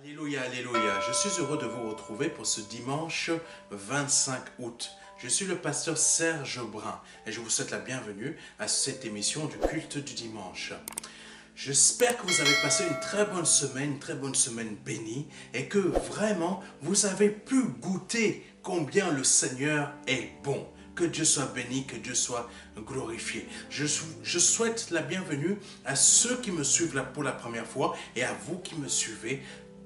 Alléluia, alléluia. Je suis heureux de vous retrouver pour ce dimanche 25 août. Je suis le pasteur Serge Brun et je vous souhaite la bienvenue à cette émission du culte du dimanche. J'espère que vous avez passé une très bonne semaine bénie et que vraiment vous avez pu goûter combien le Seigneur est bon. Que Dieu soit béni, que Dieu soit glorifié. Je souhaite la bienvenue à ceux qui me suivent là pour la première fois et à vous qui me suivez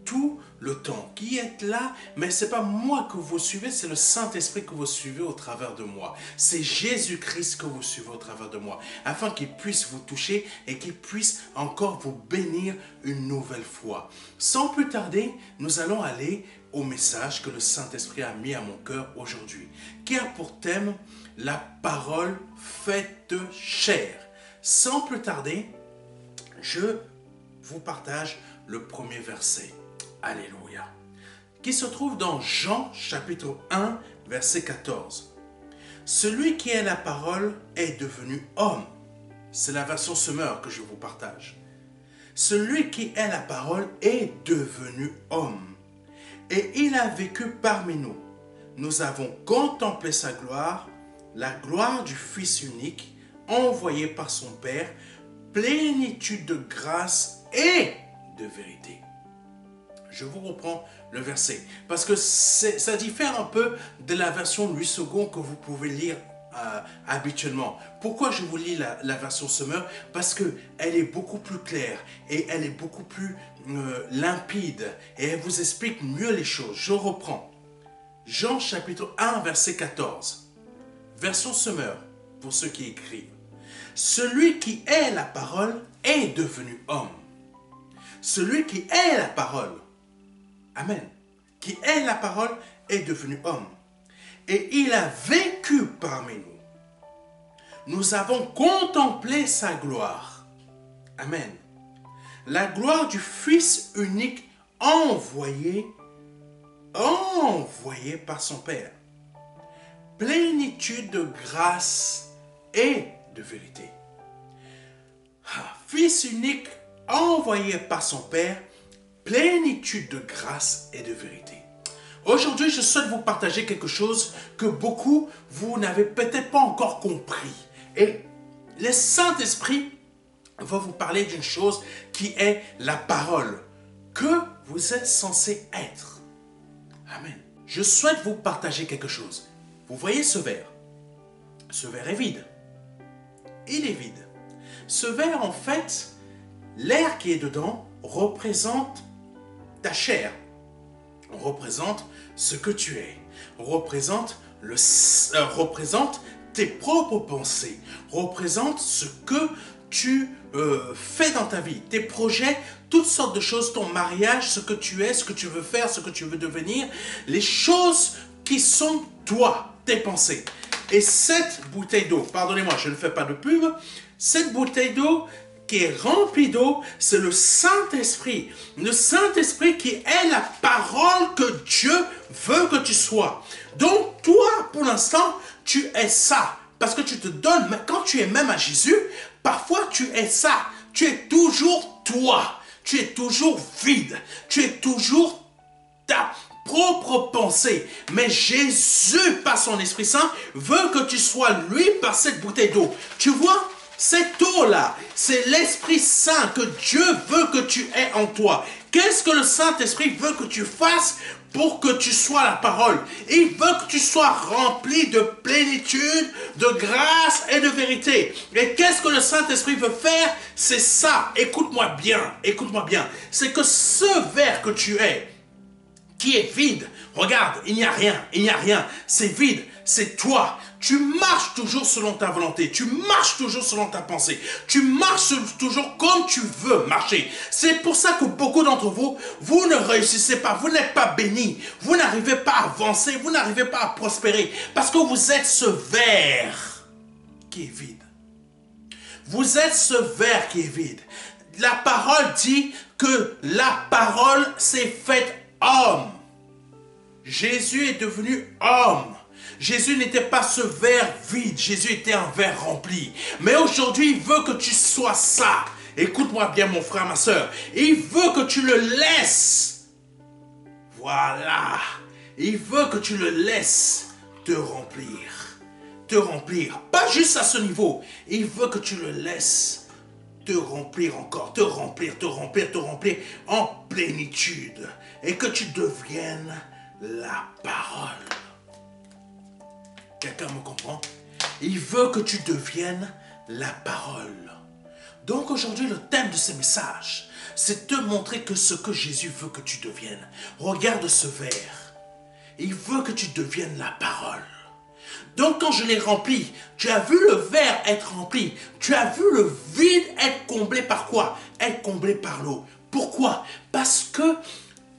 tout le temps, qui êtes là, mais ce n'est pas moi que vous suivez, c'est le Saint-Esprit que vous suivez au travers de moi. C'est Jésus-Christ que vous suivez au travers de moi, afin qu'il puisse vous toucher et qu'il puisse encore vous bénir une nouvelle fois. Sans plus tarder, nous allons aller au message que le Saint-Esprit a mis à mon cœur aujourd'hui, qui a pour thème la parole faite chair. Sans plus tarder, je vous partage le premier verset. Alléluia. Qui se trouve dans Jean chapitre 1 verset 14. Celui qui est la parole est devenu homme. C'est la version Semeur que je vous partage. Celui qui est la parole est devenu homme. Et il a vécu parmi nous. Nous avons contemplé sa gloire, la gloire du Fils unique, envoyé par son Père, plénitude de grâce et de vérité. Je vous reprends le verset, parce que ça diffère un peu de la version Louis II que vous pouvez lire habituellement. Pourquoi je vous lis la version Semeur? Parce qu'elle est beaucoup plus claire et elle est beaucoup plus limpide et elle vous explique mieux les choses. Je reprends. Jean chapitre 1 verset 14. Version Semeur, pour ceux qui écrivent. Celui qui est la parole est devenu homme. Celui qui est la parole, amen, qui est la parole est devenu homme. Et il a vécu parmi nous. Nous avons contemplé sa gloire. Amen. La gloire du Fils unique envoyé par son Père. Plénitude de grâce et de vérité. Fils unique envoyé par son Père, plénitude de grâce et de vérité. Aujourd'hui, je souhaite vous partager quelque chose que beaucoup, vous n'avez peut-être pas encore compris. Et le Saint-Esprit va vous parler d'une chose qui est la parole que vous êtes censé être. Amen. Je souhaite vous partager quelque chose. Vous voyez ce verre? Ce verre est vide. Il est vide. Ce verre, en fait, l'air qui est dedans représente ta chair, représente ce que tu es, représente tes propres pensées, représente ce que tu fais dans ta vie, tes projets, toutes sortes de choses, ton mariage, ce que tu es, ce que tu veux faire, ce que tu veux devenir, les choses qui sont toi, tes pensées. Et cette bouteille d'eau, pardonnez-moi, je ne fais pas de pub, cette bouteille d'eau qui est remplie d'eau, c'est le Saint-Esprit. Le Saint-Esprit qui est la parole que Dieu veut que tu sois. Donc toi, pour l'instant, tu es ça. Parce que tu te donnes, mais quand tu es même à Jésus, parfois tu es ça. Tu es toujours toi. Tu es toujours vide. Tu es toujours ta propre pensée. Mais Jésus, par son Esprit Saint, veut que tu sois lui par cette bouteille d'eau. Tu vois? Cette eau-là, c'est l'Esprit Saint que Dieu veut que tu aies en toi. Qu'est-ce que le Saint-Esprit veut que tu fasses pour que tu sois la parole? Il veut que tu sois rempli de plénitude, de grâce et de vérité. Et qu'est-ce que le Saint-Esprit veut faire? C'est ça. Écoute-moi bien, écoute-moi bien. C'est que ce verre que tu es, qui est vide, regarde, il n'y a rien, c'est vide, c'est toi. Tu marches toujours selon ta volonté, tu marches toujours selon ta pensée, tu marches toujours comme tu veux marcher. C'est pour ça que beaucoup d'entre vous, vous ne réussissez pas, vous n'êtes pas bénis, vous n'arrivez pas à avancer, vous n'arrivez pas à prospérer, parce que vous êtes ce verre qui est vide. Vous êtes ce verre qui est vide. La parole dit que la parole s'est faite homme. Jésus est devenu homme. Jésus n'était pas ce verre vide, Jésus était un verre rempli. Mais aujourd'hui, il veut que tu sois ça. Écoute-moi bien mon frère, ma soeur. Il veut que tu le laisses Voilà. Il veut que tu le laisses te remplir. Te remplir. Pas juste à ce niveau. Il veut que tu le laisses te remplir encore. Te remplir, te remplir, te remplir en plénitude. Et que tu deviennes la parole. Quelqu'un me comprend? Il veut que tu deviennes la parole. Donc aujourd'hui, le thème de ces messages, c'est te montrer que ce que Jésus veut que tu deviennes. Regarde ce verre. Il veut que tu deviennes la parole. Donc quand je l'ai rempli, tu as vu le verre être rempli. Tu as vu le vide être comblé par quoi? Être comblé par l'eau. Pourquoi? Parce que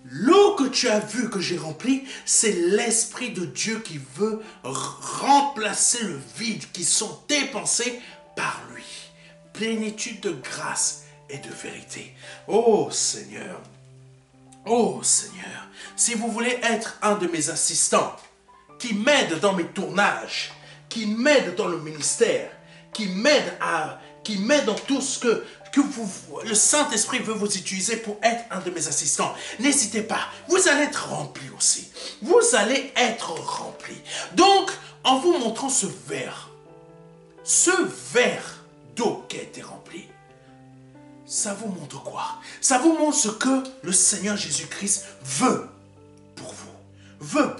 l'eau que tu as vue que j'ai remplie, c'est l'Esprit de Dieu qui veut remplacer le vide qui sont tes pensées par lui. Plénitude de grâce et de vérité. Oh Seigneur, si vous voulez être un de mes assistants, qui m'aide dans mes tournages, qui m'aide dans le ministère, qui m'aide dans tout ce que le Saint-Esprit veut vous utiliser pour être un de mes assistants. N'hésitez pas, vous allez être rempli aussi. Vous allez être rempli. Donc, en vous montrant ce verre d'eau qui a été rempli, ça vous montre quoi? Ça vous montre ce que le Seigneur Jésus-Christ veut pour vous.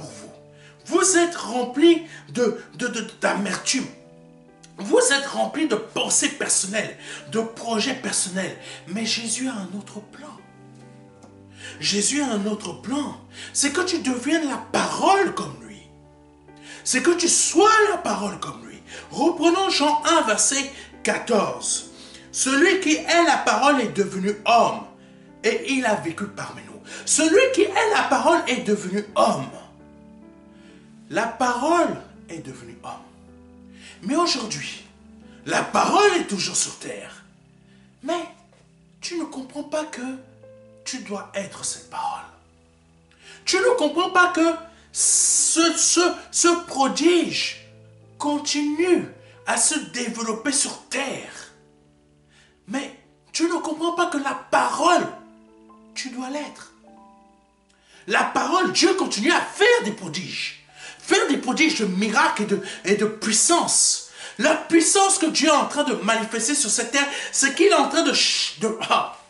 Vous êtes rempli d'amertume. Vous êtes rempli de pensées personnelles, de projets personnels. Mais Jésus a un autre plan. Jésus a un autre plan. C'est que tu deviennes la parole comme lui. C'est que tu sois la parole comme lui. Reprenons Jean 1, verset 14. Celui qui est la parole est devenu homme et il a vécu parmi nous. Celui qui est la parole est devenu homme. La parole est devenue homme. Mais aujourd'hui, la parole est toujours sur terre. Mais tu ne comprends pas que tu dois être cette parole. Tu ne comprends pas que ce prodige continue à se développer sur terre. Mais tu ne comprends pas que la parole, tu dois l'être. La parole, Dieu continue à faire des prodiges. Faire des prodiges de miracles et de puissance. La puissance que Dieu est en train de manifester sur cette terre, c'est qu'il est en train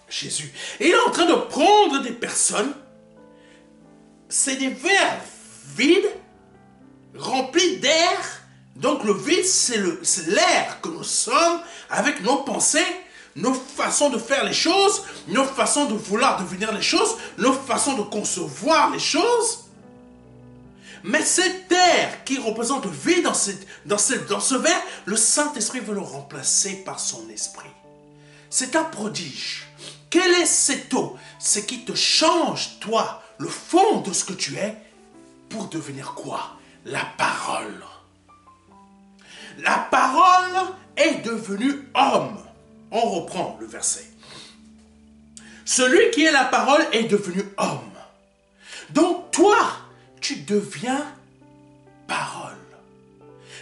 Jésus. Il est en train de prendre des personnes. C'est des verres vides, remplis d'air. Donc le vide, c'est l'air que nous sommes avec nos pensées, nos façons de faire les choses, nos façons de vouloir devenir les choses, nos façons de concevoir les choses. Mais cet air qui représente le vide dans ce verre, le Saint-Esprit veut le remplacer par son esprit. C'est un prodige. Quelle est cette eau? C'est qui te change, toi, le fond de ce que tu es, pour devenir quoi? La parole. La parole est devenue homme. On reprend le verset. Celui qui est la parole est devenu homme. Donc toi, tu deviens parole.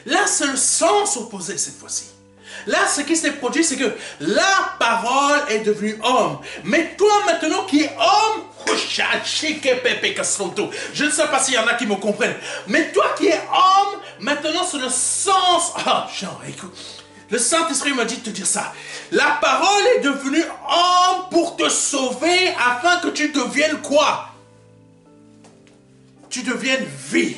Là, c'est le sens opposé cette fois-ci. Là, ce qui s'est produit, c'est que la parole est devenue homme. Mais toi, maintenant qui es homme, je ne sais pas s'il y en a qui me comprennent. Mais toi qui es homme, maintenant c'est le sens. Ah, Jean, écoute. Le Saint-Esprit m'a dit de te dire ça. La parole est devenue homme pour te sauver afin que tu deviennes quoi? Tu deviennes vie.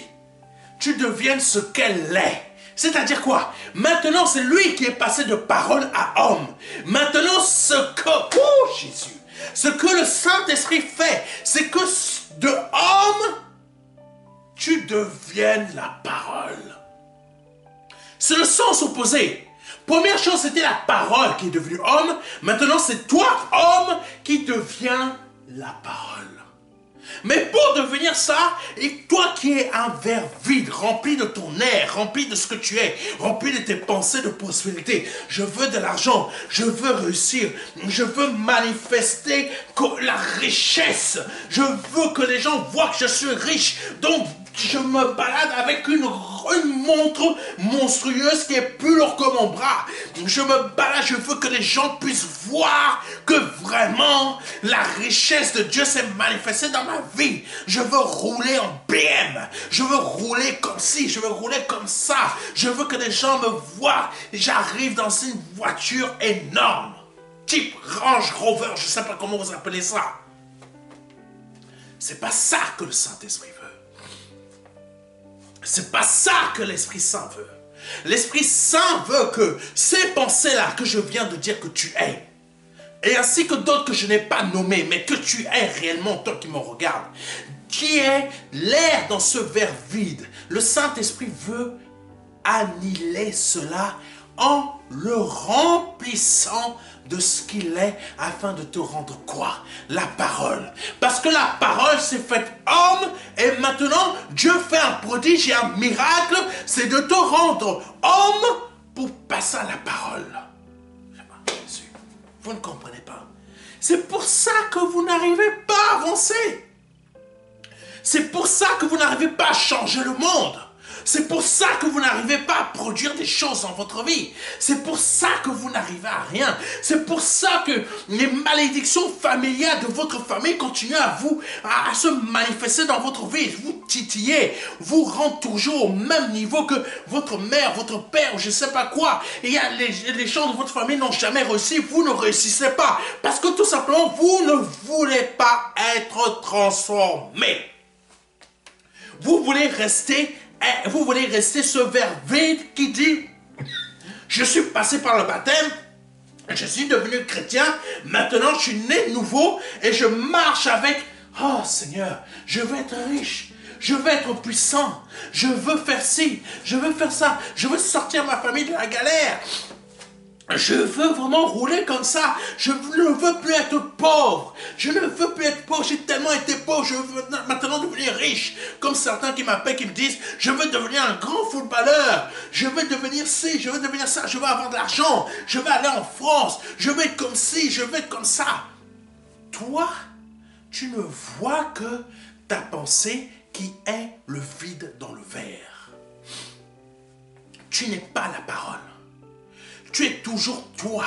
Tu deviennes ce qu'elle est. C'est-à-dire quoi? Maintenant, c'est lui qui est passé de parole à homme. Maintenant, ce que le Saint-Esprit fait, c'est que de homme, tu deviennes la parole. C'est le sens opposé. Première chose, c'était la parole qui est devenue homme. Maintenant, c'est toi, homme, qui deviens la parole. Mais pour devenir ça, et toi qui es un verre vide, rempli de ton air, rempli de ce que tu es, rempli de tes pensées de prospérité, je veux de l'argent, je veux réussir, je veux manifester la richesse, je veux que les gens voient que je suis riche. Donc, je me balade avec une montre monstrueuse qui est plus lourde que mon bras. Je me balade, je veux que les gens puissent voir que vraiment la richesse de Dieu s'est manifestée dans ma vie. Je veux rouler en BM, je veux rouler comme ci, je veux rouler comme ça. Je veux que les gens me voient. J'arrive dans une voiture énorme, type Range Rover, je ne sais pas comment vous appelez ça. C'est pas ça que le Saint-Esprit veut. C'est pas ça que l'Esprit Saint veut. L'Esprit Saint veut que ces pensées-là que je viens de dire que tu es, et ainsi que d'autres que je n'ai pas nommées, mais que tu es réellement, toi qui me regardes, qui est l'air dans ce verre vide. Le Saint-Esprit veut annihiler cela en le remplissant de ce qu'il est, afin de te rendre quoi? La parole. Parce que la parole s'est faite homme, et maintenant Dieu fait un prodige et un miracle, c'est de te rendre homme pour passer à la parole. Jésus, vous ne comprenez pas. C'est pour ça que vous n'arrivez pas à avancer. C'est pour ça que vous n'arrivez pas à changer le monde. C'est pour ça que vous n'arrivez pas à produire des choses dans votre vie. C'est pour ça que vous n'arrivez à rien. C'est pour ça que les malédictions familiales de votre famille continuent à se manifester dans votre vie. Vous titillez, vous rendez toujours au même niveau que votre mère, votre père, ou je ne sais pas quoi. Et il y a les gens de votre famille n'ont jamais réussi. Vous ne réussissez pas. Parce que tout simplement, vous ne voulez pas être transformé. Vous voulez rester ce verre vide qui dit « Je suis passé par le baptême, je suis devenu chrétien, maintenant je suis né de nouveau et je marche avec... Oh Seigneur, je veux être riche, je veux être puissant, je veux faire ci, je veux faire ça, je veux sortir ma famille de la galère. » Je veux vraiment rouler comme ça. Je ne veux plus être pauvre. Je ne veux plus être pauvre. J'ai tellement été pauvre. Je veux maintenant devenir riche. Comme certains qui m'appellent, qui me disent, je veux devenir un grand footballeur. Je veux devenir ci, je veux devenir ça. Je veux avoir de l'argent. Je veux aller en France. Je veux être comme ci, je veux être comme ça. Toi, tu ne vois que ta pensée qui est le vide dans le verre. Tu n'es pas la parole. Tu es toujours toi.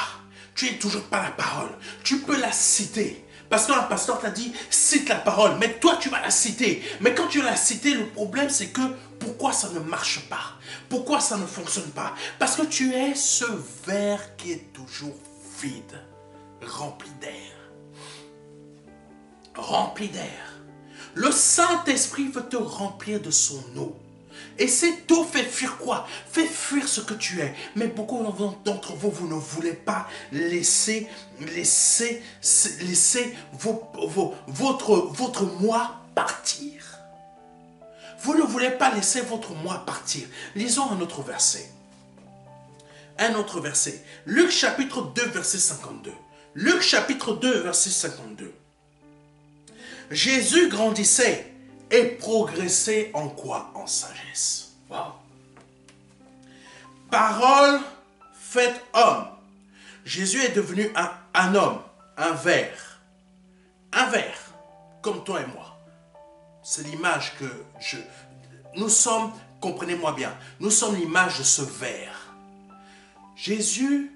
Tu n'es toujours pas la parole. Tu peux la citer. Parce qu'un pasteur t'a dit, cite la parole. Mais toi, tu vas la citer. Mais quand tu l'as citée, le problème, c'est que pourquoi ça ne marche pas? Pourquoi ça ne fonctionne pas? Parce que tu es ce verre qui est toujours vide, rempli d'air. Rempli d'air. Le Saint-Esprit veut te remplir de son eau. Et cette eau fait fuir quoi? Fait fuir ce que tu es. Mais beaucoup d'entre vous, vous ne voulez pas laisser votre moi partir. Vous ne voulez pas laisser votre moi partir. Lisons un autre verset. Un autre verset. Luc chapitre 2, verset 52. Luc chapitre 2, verset 52. Jésus grandissait et progresser en quoi? En sagesse. Wow. Parole faite homme. Jésus est devenu un homme, un verre. Un verre, comme toi et moi. C'est l'image que nous sommes, comprenez-moi bien, nous sommes l'image de ce verre. Jésus,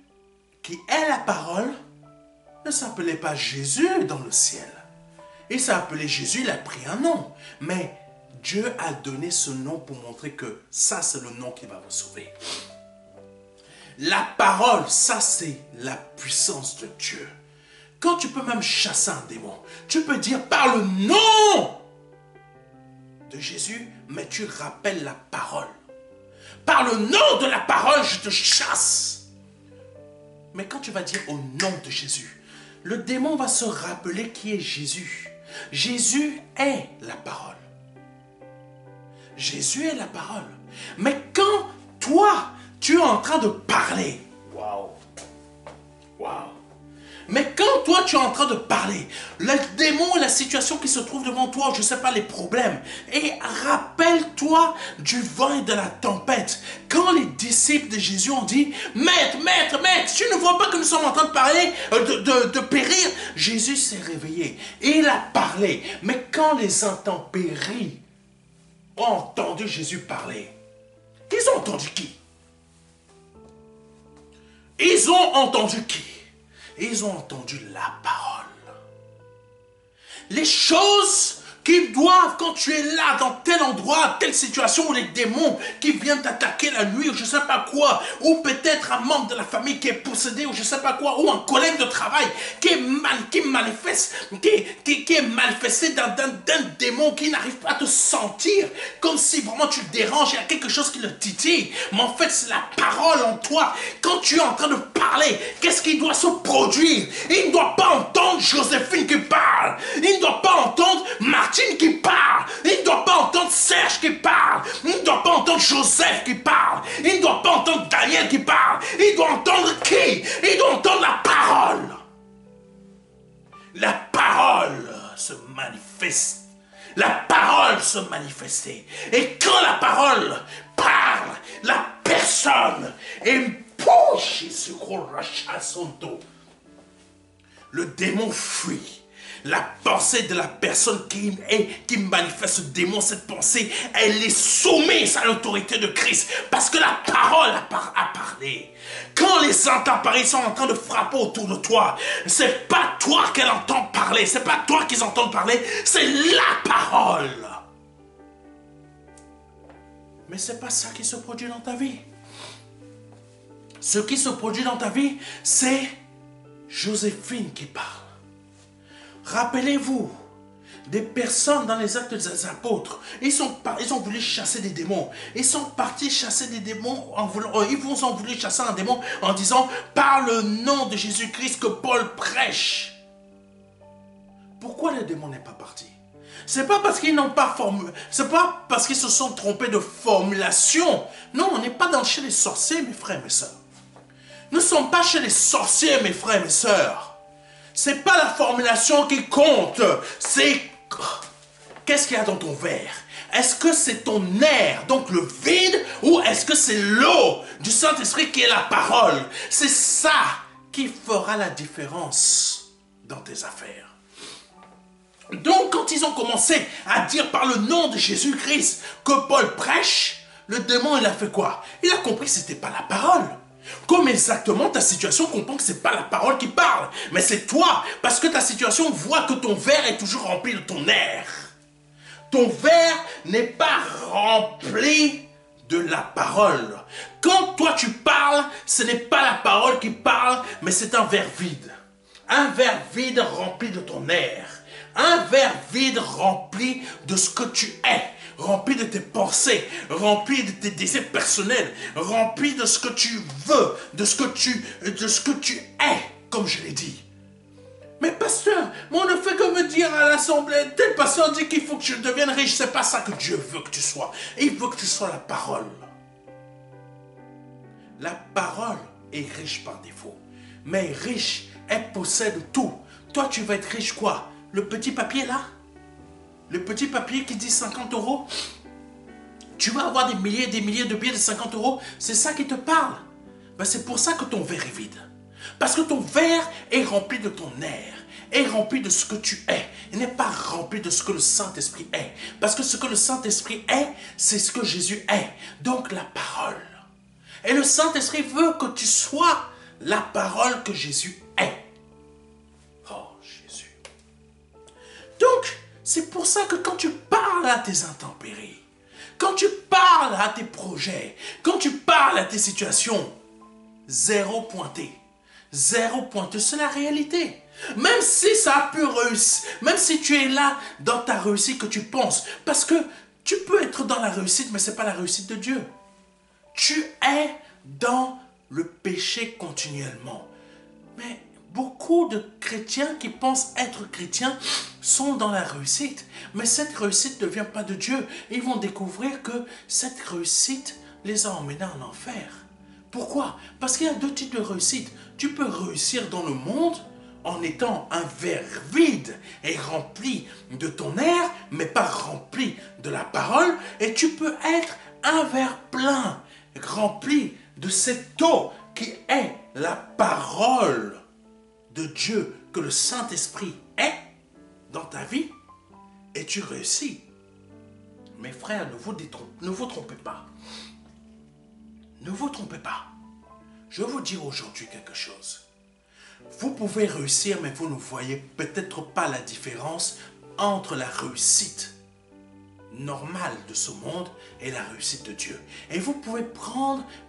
qui est la parole, ne s'appelait pas Jésus dans le ciel. Il s'est appelé Jésus, il a pris un nom. Mais Dieu a donné ce nom pour montrer que ça, c'est le nom qui va vous sauver. La parole, ça, c'est la puissance de Dieu. Quand tu peux même chasser un démon, tu peux dire par le nom de Jésus, mais tu rappelles la parole. Par le nom de la parole, je te chasse. Mais quand tu vas dire au nom de Jésus, le démon va se rappeler qui est Jésus. Jésus est la parole. Jésus est la parole. Mais quand toi, tu es en train de parler, waouh, waouh. Mais quand toi, tu es en train de parler, le démon, la situation qui se trouve devant toi, je ne sais pas, les problèmes, et rappelle-toi du vent et de la tempête. Quand les disciples de Jésus ont dit, Maître, Maître, Maître, tu ne vois pas que nous sommes en train de parler, de périr? Jésus s'est réveillé et il a parlé. Mais quand les intempéries ont entendu Jésus parler, ils ont entendu qui? Ils ont entendu qui? Ils ont entendu la parole. Les choses qui doivent, quand tu es là, dans tel endroit, telle situation, où les démons qui viennent t'attaquer la nuit, ou je ne sais pas quoi, ou peut-être un membre de la famille qui est possédé, ou je ne sais pas quoi, ou un collègue de travail qui est manifesté d'un démon qui n'arrive pas à te sentir, comme si vraiment tu le déranges, il y a quelque chose qui le titille, mais en fait c'est la parole en toi. Quand tu es en train de parler, qu'est-ce qui doit se produire? Il ne doit pas entendre Joséphine qui parle, il ne doit pas entendre Martine qui parle, il ne doit pas entendre Serge qui parle, il ne doit pas entendre Joseph qui parle, il ne doit pas entendre Daniel qui parle, il doit entendre qui? Il doit entendre la parole. La parole se manifeste. La parole se manifestait. Et quand la parole parle, la personne empoche son dos. Le démon fuit. La pensée de la personne qui manifeste ce démon, cette pensée, elle est soumise à l'autorité de Christ. Parce que la parole a parlé. Quand les intempéries sont en train de frapper autour de toi, c'est pas toi qu'elle entend parler, c'est pas toi qu'ils entendent parler, c'est la parole. Mais c'est pas ça qui se produit dans ta vie. Ce qui se produit dans ta vie, c'est Joséphine qui parle. Rappelez-vous des personnes dans les actes des apôtres. Ils ont voulu chasser des démons. Ils sont partis chasser des démons. Ils ont voulu chasser un démon en disant par le nom de Jésus-Christ que Paul prêche. Pourquoi le démon n'est pas parti? C'est pas parce qu'ils n'ont pas formulé. C'est pas parce qu'ils se sont trompés de formulation. Non, on n'est pas chez les sorciers, mes frères et mes sœurs. Nous ne sommes pas chez les sorciers, mes frères et mes sœurs. C'est pas la formulation qui compte, c'est qu'est-ce qu'il y a dans ton verre. Est-ce que c'est ton air, donc le vide, ou est-ce que c'est l'eau du Saint-Esprit qui est la parole? C'est ça qui fera la différence dans tes affaires. Donc quand ils ont commencé à dire par le nom de Jésus-Christ que Paul prêche, le démon il a fait quoi? Il a compris que ce n'était pas la parole. Comme exactement ta situation comprend que ce n'est pas la parole qui parle, mais c'est toi, parce que ta situation voit que ton verre est toujours rempli de ton air. Ton verre n'est pas rempli de la parole. Quand toi tu parles, ce n'est pas la parole qui parle, mais c'est un verre vide. Un verre vide rempli de ton air. Un verre vide rempli de ce que tu es. Rempli de tes pensées, rempli de tes désirs personnels, rempli de ce que tu veux, de ce que tu es, comme je l'ai dit. Mais pasteur, on ne fait que me dire à l'assemblée, tel pasteur dit qu'il faut que je devienne riche, c'est pas ça que Dieu veut que tu sois. Il veut que tu sois la parole. La parole est riche par défaut, mais riche, elle possède tout. Toi, tu vas être riche quoi? Le petit papier là? Le petit papier qui dit 50 €, tu vas avoir des milliers de billets de 50 €, c'est ça qui te parle. Ben c'est pour ça que ton verre est vide. Parce que ton verre est rempli de ton air, est rempli de ce que tu es. Il n'est pas rempli de ce que le Saint-Esprit est. Parce que ce que le Saint-Esprit est, c'est ce que Jésus est. Donc la parole. Et le Saint-Esprit veut que tu sois la parole que Jésus est. Oh Jésus. Donc, c'est pour ça que quand tu parles à tes intempéries, quand tu parles à tes projets, quand tu parles à tes situations, zéro pointé. Zéro pointé, c'est la réalité. Même si ça a pu réussir, même si tu es là dans ta réussite que tu penses, parce que tu peux être dans la réussite, mais ce n'est pas la réussite de Dieu. Tu es dans le péché continuellement. Mais beaucoup de chrétiens qui pensent être chrétiens sont dans la réussite. Mais cette réussite ne vient pas de Dieu. Ils vont découvrir que cette réussite les a emmenés en enfer. Pourquoi? Parce qu'il y a deux types de réussite. Tu peux réussir dans le monde en étant un verre vide et rempli de ton air, mais pas rempli de la parole. Et tu peux être un verre plein, rempli de cette eau qui est la parole de Dieu, que le Saint-Esprit est dans ta vie, et tu réussis. Mes frères, ne vous trompez pas. Ne vous trompez pas. Je vais vous dire aujourd'hui quelque chose. Vous pouvez réussir, mais vous ne voyez peut-être pas la différence entre la réussite normale de ce monde et la réussite de Dieu. Et vous pouvez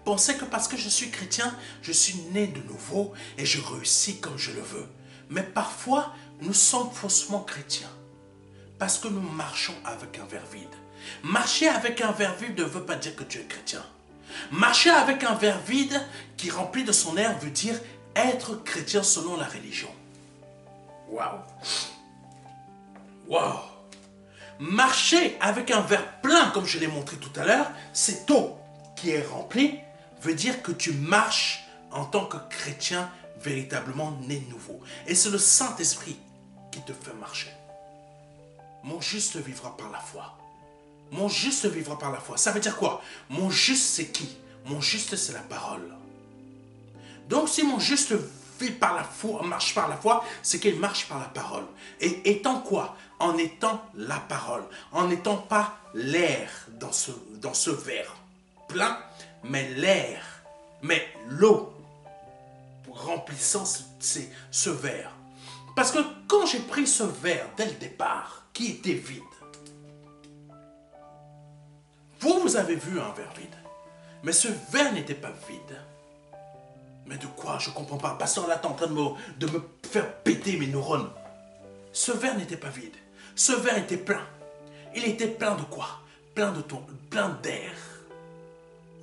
penser que parce que je suis chrétien, je suis né de nouveau et je réussis comme je le veux. Mais parfois, nous sommes faussement chrétiens parce que nous marchons avec un verre vide. Marcher avec un verre vide ne veut pas dire que tu es chrétien. Marcher avec un verre vide qui remplit de son air veut dire être chrétien selon la religion. Waouh! Waouh! Marcher avec un verre plein, comme je l'ai montré tout à l'heure, cette eau qui est remplie, veut dire que tu marches en tant que chrétien véritablement né de nouveau. Et c'est le Saint-Esprit qui te fait marcher. Mon juste vivra par la foi. Mon juste vivra par la foi. Ça veut dire quoi? Mon juste, c'est qui? Mon juste, c'est la parole. Donc, si mon juste vit par la foi, marche par la foi, c'est qu'il marche par la parole. Et étant quoi? En étant la parole. En n'étant pas l'air dans ce verre plein, mais l'air, mais l'eau remplissant ce verre. Parce que quand j'ai pris ce verre dès le départ, qui était vide, vous avez vu un verre vide. Mais ce verre n'était pas vide. Mais de quoi? Je ne comprends pas. Pasteur, là, tu es en train de me faire péter mes neurones. Ce verre n'était pas vide. Ce verre était plein. Il était plein de quoi? Plein d'air.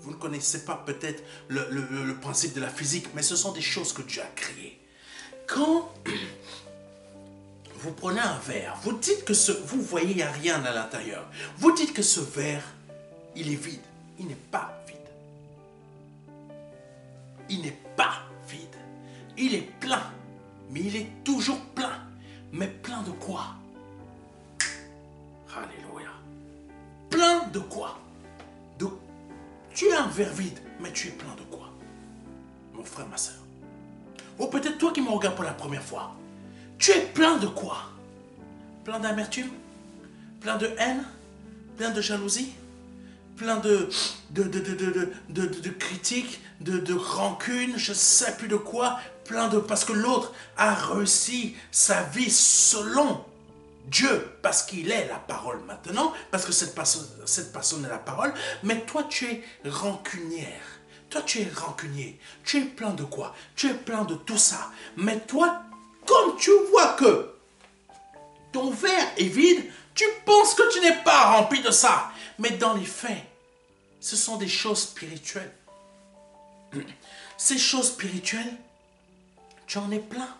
Vous ne connaissez pas peut-être le principe de la physique, mais ce sont des choses que Dieu a créées. Quand vous prenez un verre, vous dites que vous voyez, il n'y a rien à l'intérieur. Vous dites que ce verre, il est vide. Il n'est pas vide. Il n'est pas vide. Il est plein. Mais il est toujours plein. Mais plein de quoi? Alléluia. Plein de quoi? Tu as un verre vide, mais tu es plein de quoi? Mon frère, ma soeur. Ou peut-être toi qui me regardes pour la première fois. Tu es plein de quoi? Plein d'amertume? Plein de haine? Plein de jalousie? Plein de critiques, de rancune, je ne sais plus de quoi, parce que l'autre a réussi sa vie selon Dieu, parce qu'il est la parole maintenant, parce que cette personne est la parole, mais toi tu es rancunière, toi tu es rancunier, tu es plein de quoi? Tu es plein de tout ça, mais toi, comme tu vois que ton verre est vide, tu penses que tu n'es pas rempli de ça, mais dans les faits, ce sont des choses spirituelles. Ces choses spirituelles, tu en es plein.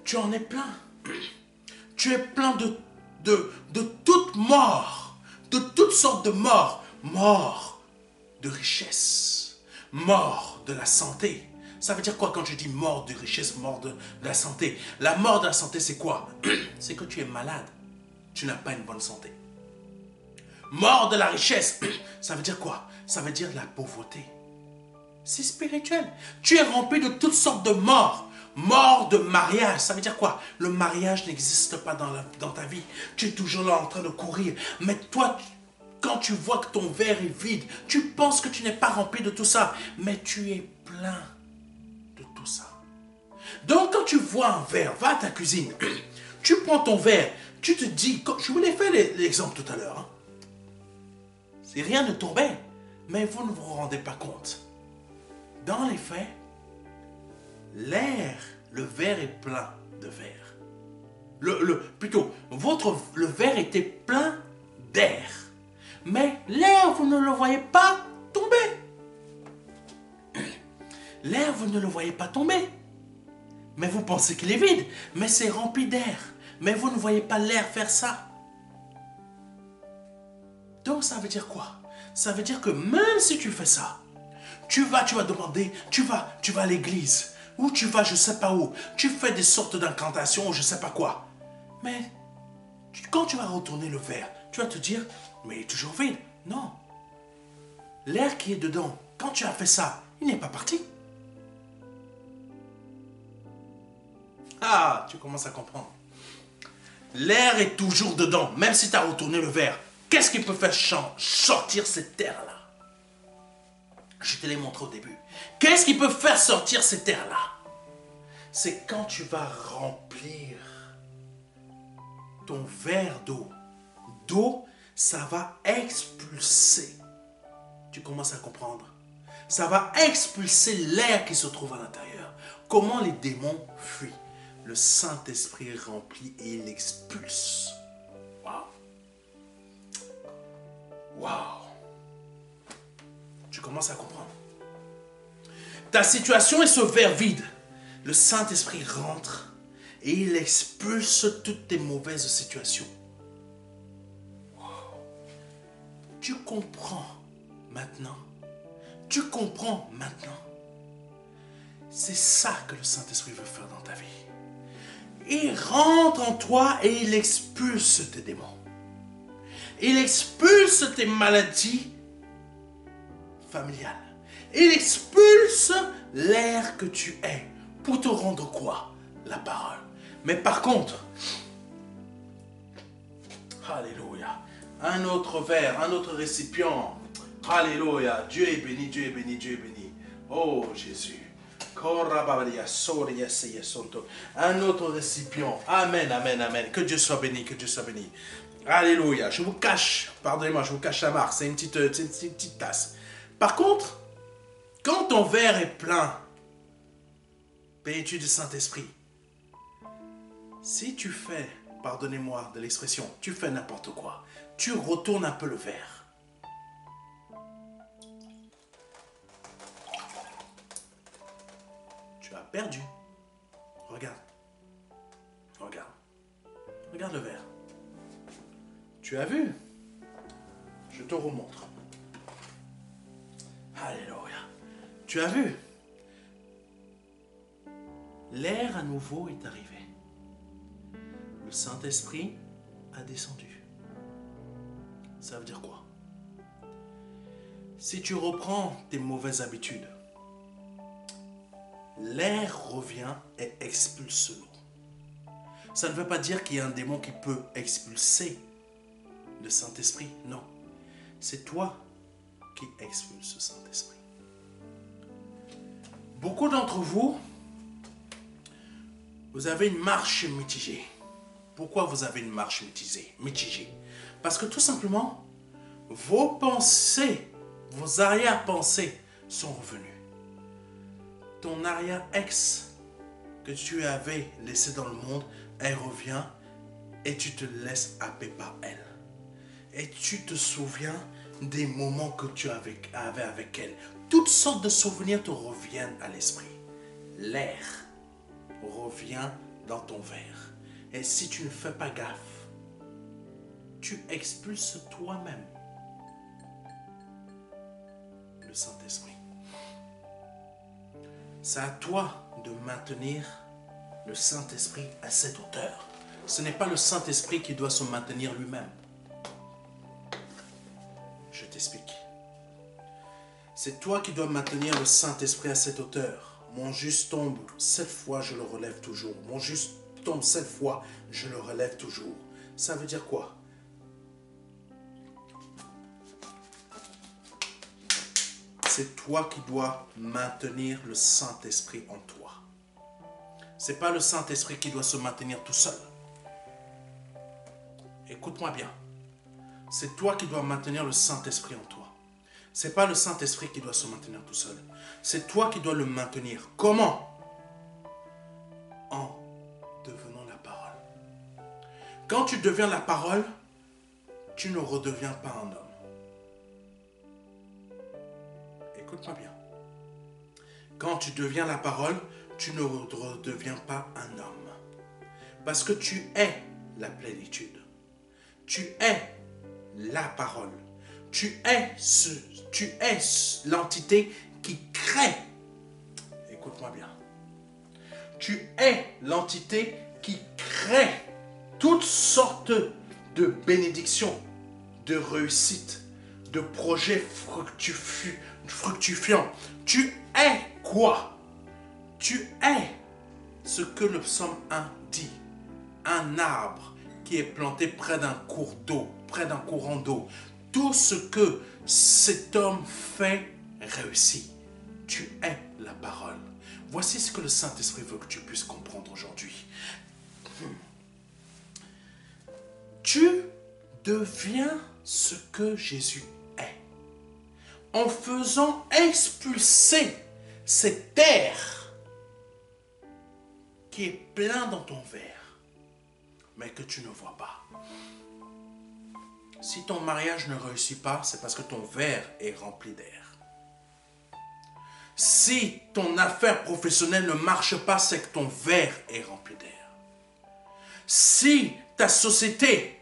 Tu en es plein. Tu es plein de toute mort, de toutes sortes de morts. Mort de richesse, mort de la santé. Ça veut dire quoi quand je dis mort de richesse, mort de la santé? La mort de la santé, c'est quoi? C'est que tu es malade. Tu n'as pas une bonne santé. Mort de la richesse, ça veut dire quoi? Ça veut dire la pauvreté. C'est spirituel. Tu es rempli de toutes sortes de morts. Mort de mariage, ça veut dire quoi? Le mariage n'existe pas dans ta vie. Tu es toujours là en train de courir. Mais toi, quand tu vois que ton verre est vide, tu penses que tu n'es pas rempli de tout ça. Mais tu es plein de tout ça. Donc quand tu vois un verre, va à ta cuisine. Tu prends ton verre, tu te dis, je vous l'ai fait l'exemple tout à l'heure. Hein? Si rien ne tombait, mais vous ne vous rendez pas compte. Dans les faits, le verre est plein de verre. Le verre était plein d'air. Mais l'air, vous ne le voyez pas tomber. L'air, vous ne le voyez pas tomber. Mais vous pensez qu'il est vide. Mais c'est rempli d'air. Mais vous ne voyez pas l'air faire ça. Donc ça veut dire quoi? Ça veut dire que même si tu fais ça, tu vas demander, tu vas à l'église, ou tu vas je sais pas où, tu fais des sortes d'incantations, je sais pas quoi. Mais quand tu vas retourner le verre, tu vas te dire, mais il est toujours vide. Non. L'air qui est dedans, quand tu as fait ça, il n'est pas parti. Ah, tu commences à comprendre. L'air est toujours dedans, même si tu as retourné le verre. Qu'est-ce qui peut faire sortir cette terre-là? Je te l'ai montré au début. Qu'est-ce qui peut faire sortir cette terre-là? C'est quand tu vas remplir ton verre d'eau. D'eau, ça va expulser. Tu commences à comprendre. Ça va expulser l'air qui se trouve à l'intérieur. Comment les démons fuient? Le Saint-Esprit remplit et il expulse. Waouh! Waouh! Tu commences à comprendre. Ta situation est ce verre vide. Le Saint-Esprit rentre et il expulse toutes tes mauvaises situations. Wow. Tu comprends maintenant. Tu comprends maintenant. C'est ça que le Saint-Esprit veut faire dans ta vie. Il rentre en toi et il expulse tes démons. Il expulse tes maladies familiales. Il expulse l'air que tu es pour te rendre quoi? La parole. Mais par contre, alléluia, un autre verre, un autre récipient. Alléluia, Dieu est béni, Dieu est béni, Dieu est béni. Oh Jésus. Un autre récipient. Amen, amen, amen. Que Dieu soit béni, que Dieu soit béni. Alléluia. Je vous cache, pardonnez-moi, je vous cache la marque. C'est une petite tasse. Par contre, quand ton verre est plein, bénis-tu du Saint-Esprit. Si tu fais, pardonnez-moi de l'expression, tu fais n'importe quoi, tu retournes un peu le verre. Tu as perdu. Regarde. Regarde. Regarde le verre. Tu as vu? Je te remontre. Alléluia. Tu as vu? L'air à nouveau est arrivé. Le Saint-Esprit a descendu. Ça veut dire quoi? Si tu reprends tes mauvaises habitudes, l'air revient et expulse l'eau. Ça ne veut pas dire qu'il y a un démon qui peut expulser le Saint-Esprit. Non. C'est toi qui expulse le Saint-Esprit. Beaucoup d'entre vous, vous avez une marche mitigée. Pourquoi vous avez une marche mitigée? Parce que tout simplement, vos pensées, vos arrière-pensées sont revenues. Ton arrière-ex que tu avais laissé dans le monde, elle revient et tu te laisses happer par elle. Et tu te souviens des moments que tu avais avec elle. Toutes sortes de souvenirs te reviennent à l'esprit. L'air revient dans ton verre. Et si tu ne fais pas gaffe, tu expulses toi-même le Saint-Esprit. C'est à toi de maintenir le Saint-Esprit à cette hauteur. Ce n'est pas le Saint-Esprit qui doit se maintenir lui-même. Je t'explique. C'est toi qui dois maintenir le Saint-Esprit à cette hauteur. Mon juste tombe 7 fois, je le relève toujours. Mon juste tombe 7 fois, je le relève toujours. Ça veut dire quoi? C'est toi qui dois maintenir le Saint-Esprit en toi. Ce n'est pas le Saint-Esprit qui doit se maintenir tout seul. Écoute-moi bien. C'est toi qui dois maintenir le Saint-Esprit en toi. Ce n'est pas le Saint-Esprit qui doit se maintenir tout seul. C'est toi qui dois le maintenir. Comment? En devenant la parole. Quand tu deviens la parole, tu ne redeviens pas un homme. Écoute-moi bien. Quand tu deviens la parole, tu ne redeviens pas un homme. Parce que tu es la plénitude. Tu es la parole. Tu es l'entité qui crée. Écoute-moi bien. Tu es l'entité qui crée toutes sortes de bénédictions, de réussites, de projets fructifiants. Tu es quoi? Tu es ce que le psaume 1 dit. Un arbre qui est planté près d'un cours d'eau, près d'un courant d'eau. Tout ce que cet homme fait réussit. Tu es la parole. Voici ce que le Saint-Esprit veut que tu puisses comprendre aujourd'hui. Tu deviens ce que Jésus est. En faisant expulser cet air qui est plein dans ton verre, mais que tu ne vois pas. Si ton mariage ne réussit pas, c'est parce que ton verre est rempli d'air. Si ton affaire professionnelle ne marche pas, c'est que ton verre est rempli d'air. Si ta société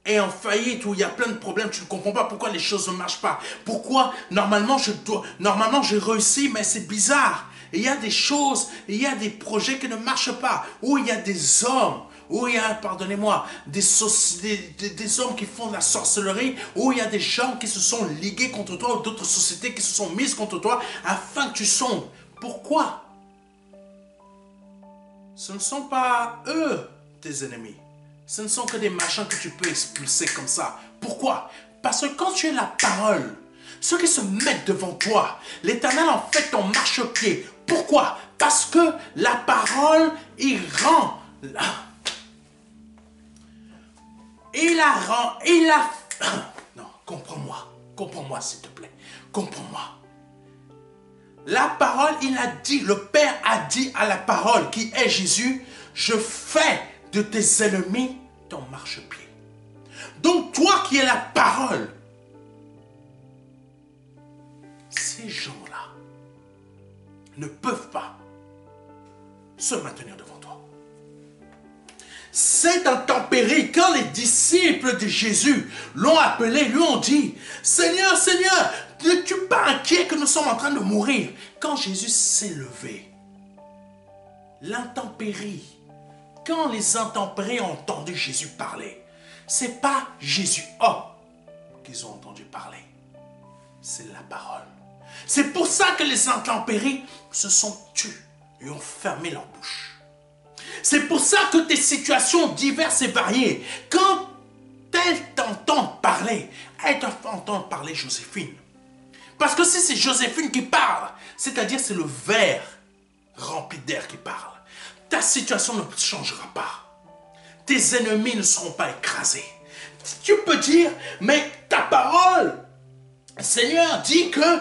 est en faillite, où il y a plein de problèmes, tu ne comprends pas pourquoi les choses ne marchent pas. Pourquoi normalement je réussis, mais c'est bizarre. Il y a des choses, il y a des projets qui ne marchent pas. Où il y a des hommes, où il y a, pardonnez-moi, des hommes qui font de la sorcellerie, où il y a des gens qui se sont ligués contre toi, ou d'autres sociétés qui se sont mises contre toi, afin que tu sombres. Pourquoi? Ce ne sont pas eux, tes ennemis. Ce ne sont que des machins que tu peux expulser comme ça. Pourquoi? Parce que quand tu es la parole, ceux qui se mettent devant toi, l'Éternel en fait ton marchepied. Pourquoi? Parce que la parole, il rend... Non, comprends-moi s'il te plaît, comprends-moi. La parole, il a dit, le Père a dit à la parole qui est Jésus, je fais de tes ennemis ton marchepied. Donc toi qui es la parole, ces gens-là ne peuvent pas se maintenir devant toi. C'est intempérie. Quand les disciples de Jésus l'ont appelé, lui ont dit, Seigneur, Seigneur, n'es-tu pas inquiet que nous sommes en train de mourir? Quand Jésus s'est levé, l'intempérie, quand les intempéries ont entendu Jésus parler, c'est pas Jésus qu'ils ont entendu parler, c'est la parole. C'est pour ça que les intempéries se sont tues et ont fermé leur bouche. C'est pour ça que tes situations diverses et variées, quand elles t'entendent parler, elles t'entendent parler Joséphine. Parce que si c'est Joséphine qui parle, c'est-à-dire c'est le verre rempli d'air qui parle, ta situation ne changera pas. Tes ennemis ne seront pas écrasés. Tu peux dire, mais ta parole, Seigneur, dit que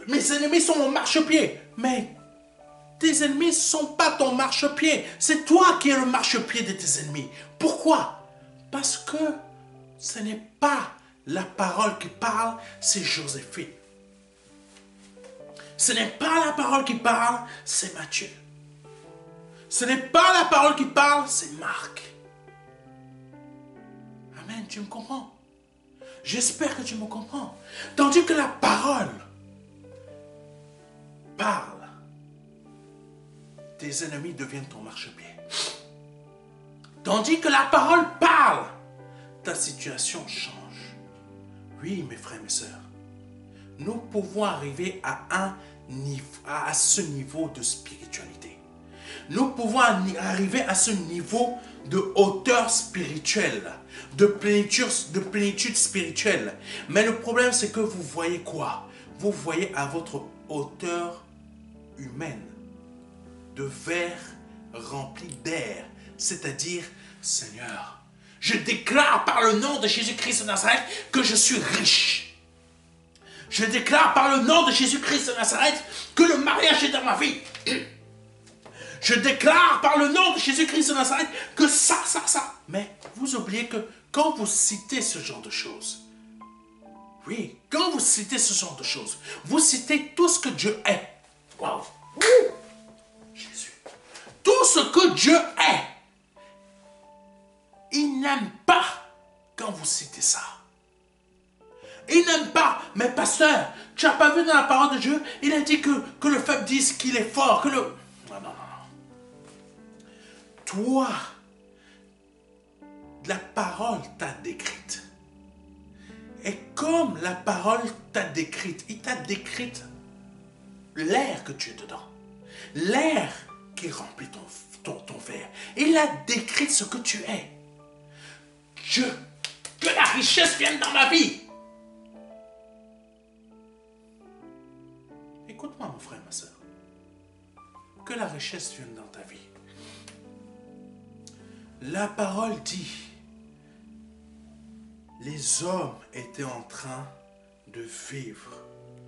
mes ennemis sont mon marchepied. Mais tes ennemis ne sont pas ton marchepied. C'est toi qui es le marchepied de tes ennemis. Pourquoi? Parce que ce n'est pas la parole qui parle, c'est Joséphine. Ce n'est pas la parole qui parle, c'est Matthieu. Ce n'est pas la parole qui parle, c'est Marc. Amen, tu me comprends? J'espère que tu me comprends. Tandis que la parole parle, tes ennemis deviennent ton marchepied. Tandis que la parole parle, ta situation change. Oui, mes frères et mes sœurs, nous pouvons arriver à ce niveau de spiritualité. Nous pouvons arriver à ce niveau de hauteur spirituelle, de plénitude spirituelle. Mais le problème, c'est que vous voyez quoi? Vous voyez à votre hauteur humaine, de verre rempli d'air, c'est-à-dire, Seigneur, je déclare par le nom de Jésus-Christ de Nazareth que je suis riche. Je déclare par le nom de Jésus-Christ de Nazareth que le mariage est dans ma vie. Je déclare par le nom de Jésus-Christ de Nazareth que ça. Mais vous oubliez que quand vous citez ce genre de choses, oui, quand vous citez ce genre de choses, vous citez tout ce que Dieu est. Waouh! Jésus. Tout ce que Dieu est. Il n'aime pas quand vous citez ça. Il n'aime pas. Mais pasteur, tu n'as pas vu dans la parole de Dieu, il a dit que le faible dise qu'il est fort. Que le... Non. Toi, la parole t'a décrite. Et comme la parole t'a décrite, il t'a décrite l'air que tu es dedans. L'air qui remplit ton verre. Il a décrit ce que tu es. Que la richesse vienne dans ma vie. Écoute-moi, mon frère, ma soeur. Que la richesse vienne dans ta vie. La parole dit, les hommes étaient en train de vivre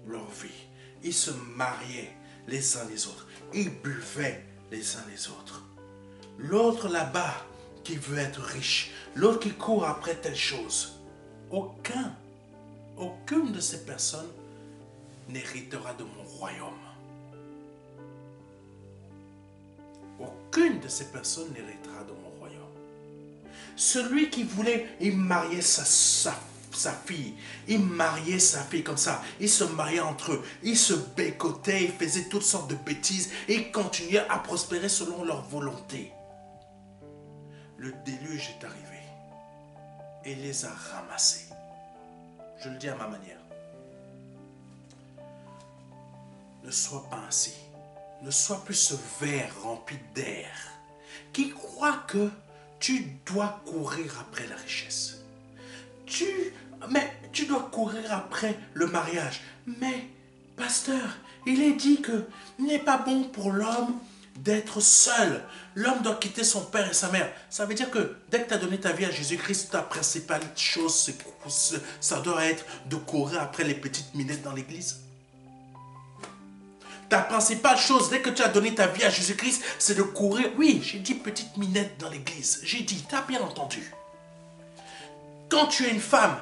leur vie. Ils se mariaient les uns les autres. Ils buvaient les uns les autres. L'autre là-bas qui veut être riche, l'autre qui court après telle chose. Aucune de ces personnes n'héritera de mon royaume. Aucune de ces personnes n'héritera de mon royaume. Celui qui voulait, il mariait sa fille. Il mariait sa fille comme ça. Ils se mariaient entre eux. Ils se bécotaient, ils faisaient toutes sortes de bêtises. Et ils continuaient à prospérer selon leur volonté. Le déluge est arrivé et les a ramassés. Je le dis à ma manière. Ne sois pas ainsi. Ne sois plus ce verre rempli d'air qui croit que tu dois courir après la richesse. Tu dois courir après le mariage. Mais, pasteur, il est dit que il n'est pas bon pour l'homme d'être seul. L'homme doit quitter son père et sa mère. Ça veut dire que dès que tu as donné ta vie à Jésus-Christ, ta principale chose, ça doit être de courir après les petites minettes dans l'église. Ta principale chose, dès que tu as donné ta vie à Jésus-Christ, c'est de courir. Oui, j'ai dit petite minette dans l'église. J'ai dit, tu as bien entendu. Quand tu es une femme,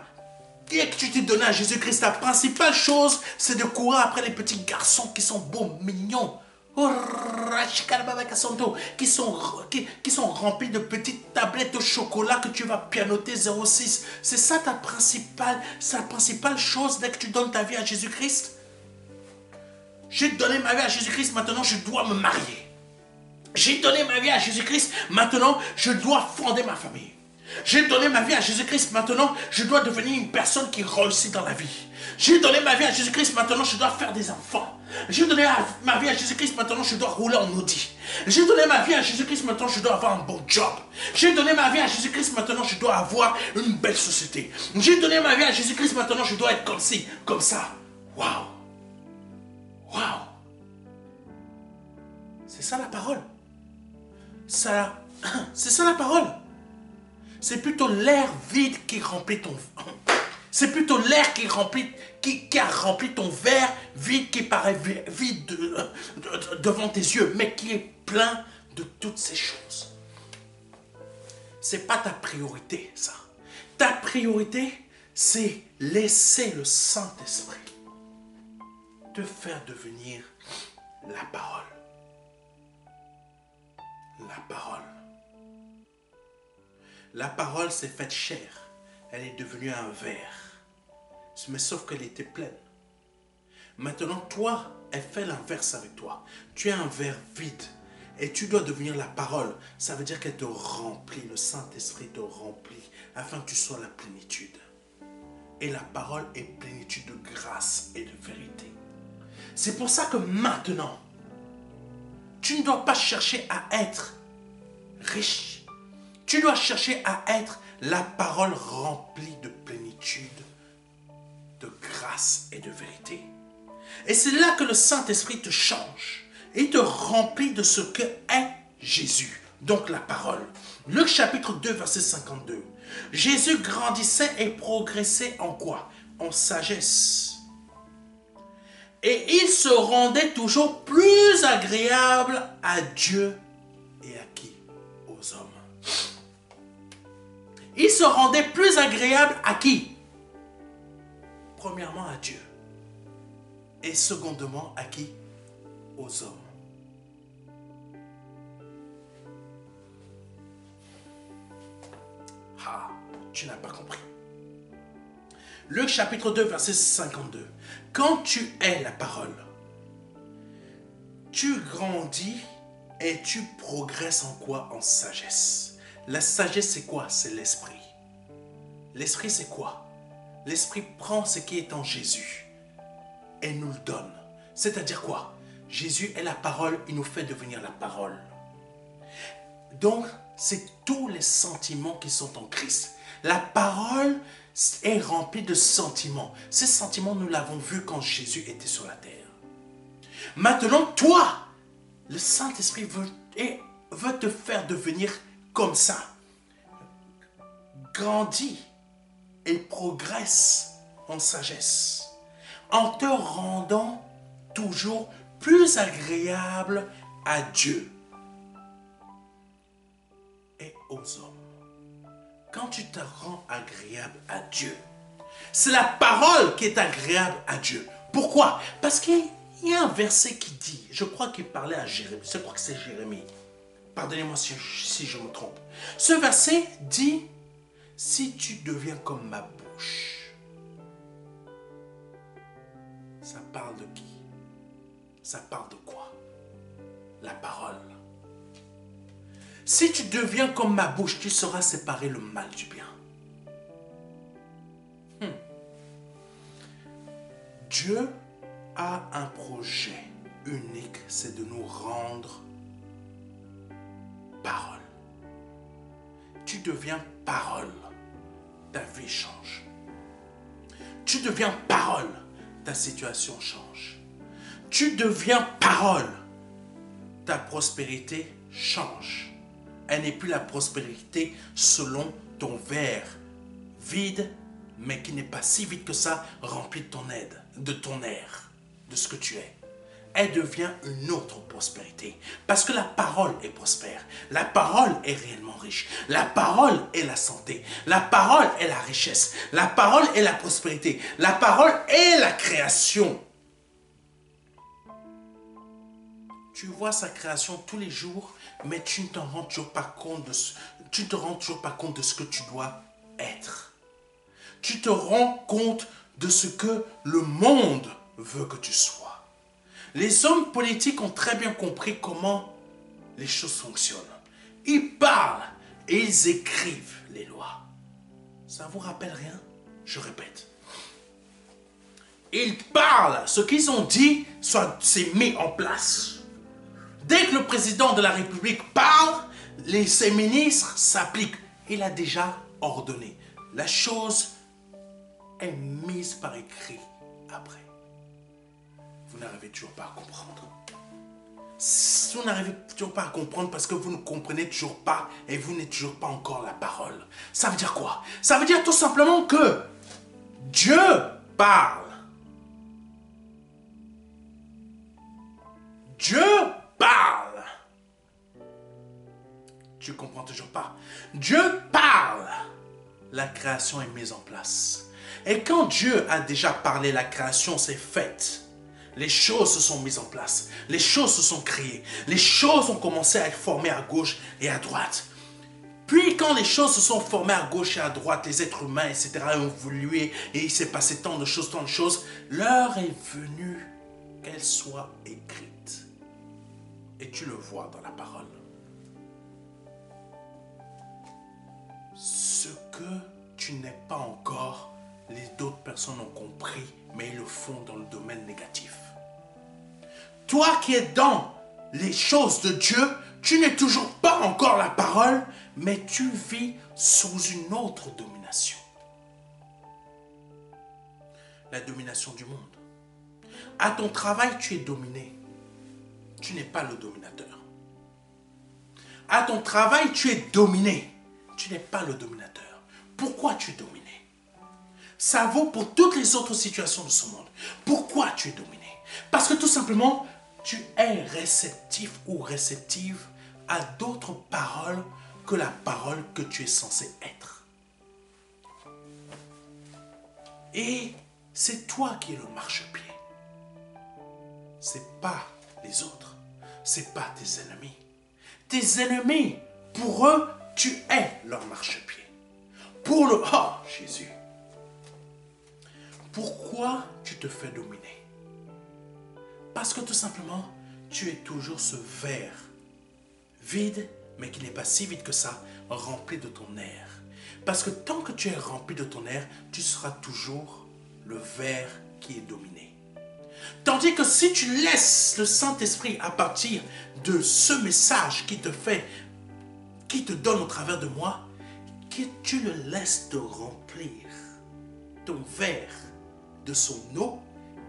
dès que tu t'es donné à Jésus-Christ, ta principale chose, c'est de courir après les petits garçons qui sont beaux, mignons. Qui sont remplis de petites tablettes de chocolat que tu vas pianoter 06. C'est ça ta principale chose dès que tu donnes ta vie à Jésus-Christ. J'ai donné ma vie à Jésus-Christ, maintenant je dois me marier. J'ai donné ma vie à Jésus-Christ, maintenant je dois fonder ma famille. J'ai donné ma vie à Jésus-Christ, maintenant je dois devenir une personne qui réussit dans la vie. J'ai donné ma vie à Jésus-Christ, maintenant je dois faire des enfants. J'ai donné ma vie à Jésus-Christ, maintenant je dois rouler en Audi. J'ai donné ma vie à Jésus-Christ, maintenant je dois avoir un bon job. J'ai donné ma vie à Jésus-Christ, maintenant je dois avoir une belle société. J'ai donné ma vie à Jésus-Christ, maintenant je dois être comme ci, comme ça. Waouh! Waouh! C'est ça la parole. C'est ça la parole. C'est plutôt l'air vide qui remplit ton... C'est plutôt l'air qui a rempli ton verre vide, qui paraît vide devant tes yeux, mais qui est plein de toutes ces choses. C'est pas ta priorité, ça. Ta priorité, c'est laisser le Saint-Esprit te faire devenir la parole. La parole. La parole s'est faite chair. Elle est devenue un verre. Mais sauf qu'elle était pleine. Maintenant, toi, elle fait l'inverse avec toi. Tu es un verre vide. Et tu dois devenir la parole. Ça veut dire qu'elle te remplit. Le Saint-Esprit te remplit. Afin que tu sois la plénitude. Et la parole est plénitude de grâce et de vérité. C'est pour ça que maintenant, tu ne dois pas chercher à être riche. Tu dois chercher à être la parole remplie de plénitude, de grâce et de vérité. Et c'est là que le Saint-Esprit te change et te remplit de ce que est Jésus, donc la parole. Luc chapitre 2, verset 52. Jésus grandissait et progressait en quoi? En sagesse. Et il se rendait toujours plus agréable à Dieu et à qui? Aux hommes. Il se rendait plus agréable à qui? Premièrement à Dieu. Et secondement à qui? Aux hommes. Ah, tu n'as pas compris. Luc chapitre 2, verset 52. Quand tu es la parole, tu grandis et tu progresses en quoi? En sagesse. La sagesse, c'est quoi? C'est l'esprit. L'esprit, c'est quoi? L'esprit prend ce qui est en Jésus et nous le donne. C'est-à-dire quoi? Jésus est la parole, il nous fait devenir la parole. Donc, c'est tous les sentiments qui sont en Christ. La parole est remplie de sentiments. Ces sentiments, nous l'avons vu quand Jésus était sur la terre. Maintenant, toi, le Saint-Esprit veut te faire devenir comme ça. Grandis et progresse en sagesse, en te rendant toujours plus agréable à Dieu et aux hommes. Quand tu te rends agréable à Dieu, c'est la parole qui est agréable à Dieu. Pourquoi? Parce qu'il y a un verset qui dit, je crois qu'il parlait à Jérémie, je crois que c'est Jérémie. Pardonnez-moi si je me trompe. Ce verset dit, si tu deviens comme ma bouche. Ça parle de qui? Ça parle de quoi? La parole. Si tu deviens comme ma bouche, tu sauras séparer le mal du bien. Dieu a un projet unique, c'est de nous rendre parole. Tu deviens parole, ta vie change. Tu deviens parole, ta situation change. Tu deviens parole, ta prospérité change. Elle n'est plus la prospérité selon ton verre vide, mais qui n'est pas si vide que ça, rempli de ton aide, de ton air, de ce que tu es. Elle devient une autre prospérité. Parce que la parole est prospère. La parole est réellement riche. La parole est la santé. La parole est la richesse. La parole est la prospérité. La parole est la création. Tu vois sa création tous les jours, mais tu ne te rends toujours pas compte de ce que tu dois être. Tu te rends compte de ce que le monde veut que tu sois. Les hommes politiques ont très bien compris comment les choses fonctionnent. Ils parlent et ils écrivent les lois. Ça ne vous rappelle rien? Je répète. Ils parlent, ce qu'ils ont dit, c'est mis en place. Dès que le président de la République parle, ses ministres s'appliquent. Il a déjà ordonné. La chose est mise par écrit après. Vous n'arrivez toujours pas à comprendre. Vous n'arrivez toujours pas à comprendre parce que vous ne comprenez toujours pas et vous n'êtes toujours pas encore la parole. Ça veut dire quoi? Ça veut dire tout simplement que Dieu parle. Dieu parle. Tu ne comprends toujours pas. Dieu parle. La création est mise en place. Et quand Dieu a déjà parlé, la création s'est faite. Les choses se sont mises en place. Les choses se sont créées. Les choses ont commencé à être formées à gauche et à droite. Puis quand les choses se sont formées à gauche et à droite, les êtres humains, etc. ont évolué et il s'est passé tant de choses, l'heure est venue qu'elle soit écrite. Et tu le vois dans la parole. Ce que tu n'es pas encore, d'autres personnes ont compris, mais ils le font dans le domaine négatif. Toi qui es dans les choses de Dieu, tu n'es toujours pas encore la parole, mais tu vis sous une autre domination. La domination du monde. À ton travail, tu es dominé. Tu n'es pas le dominateur. À ton travail, tu es dominé. Tu n'es pas le dominateur. Pourquoi tu es dominé? Ça vaut pour toutes les autres situations de ce monde. Pourquoi tu es dominé? Parce que tout simplement, tu es réceptif ou réceptive à d'autres paroles que la parole que tu es censé être. Et c'est toi qui es le marchepied. C'est pas les autres. C'est pas tes ennemis. Tes ennemis, pour eux, tu es leur marchepied. Pour le... Oh, Jésus. Pourquoi tu te fais dominer? Parce que tout simplement, tu es toujours ce verre vide, mais qui n'est pas si vide que ça, rempli de ton air. Parce que tant que tu es rempli de ton air, tu seras toujours le verre qui est dominé. Tandis que si tu laisses le Saint-Esprit à partir de ce message qui te fait qui te donne au travers de moi, que tu le laisses te remplir ton verre de son eau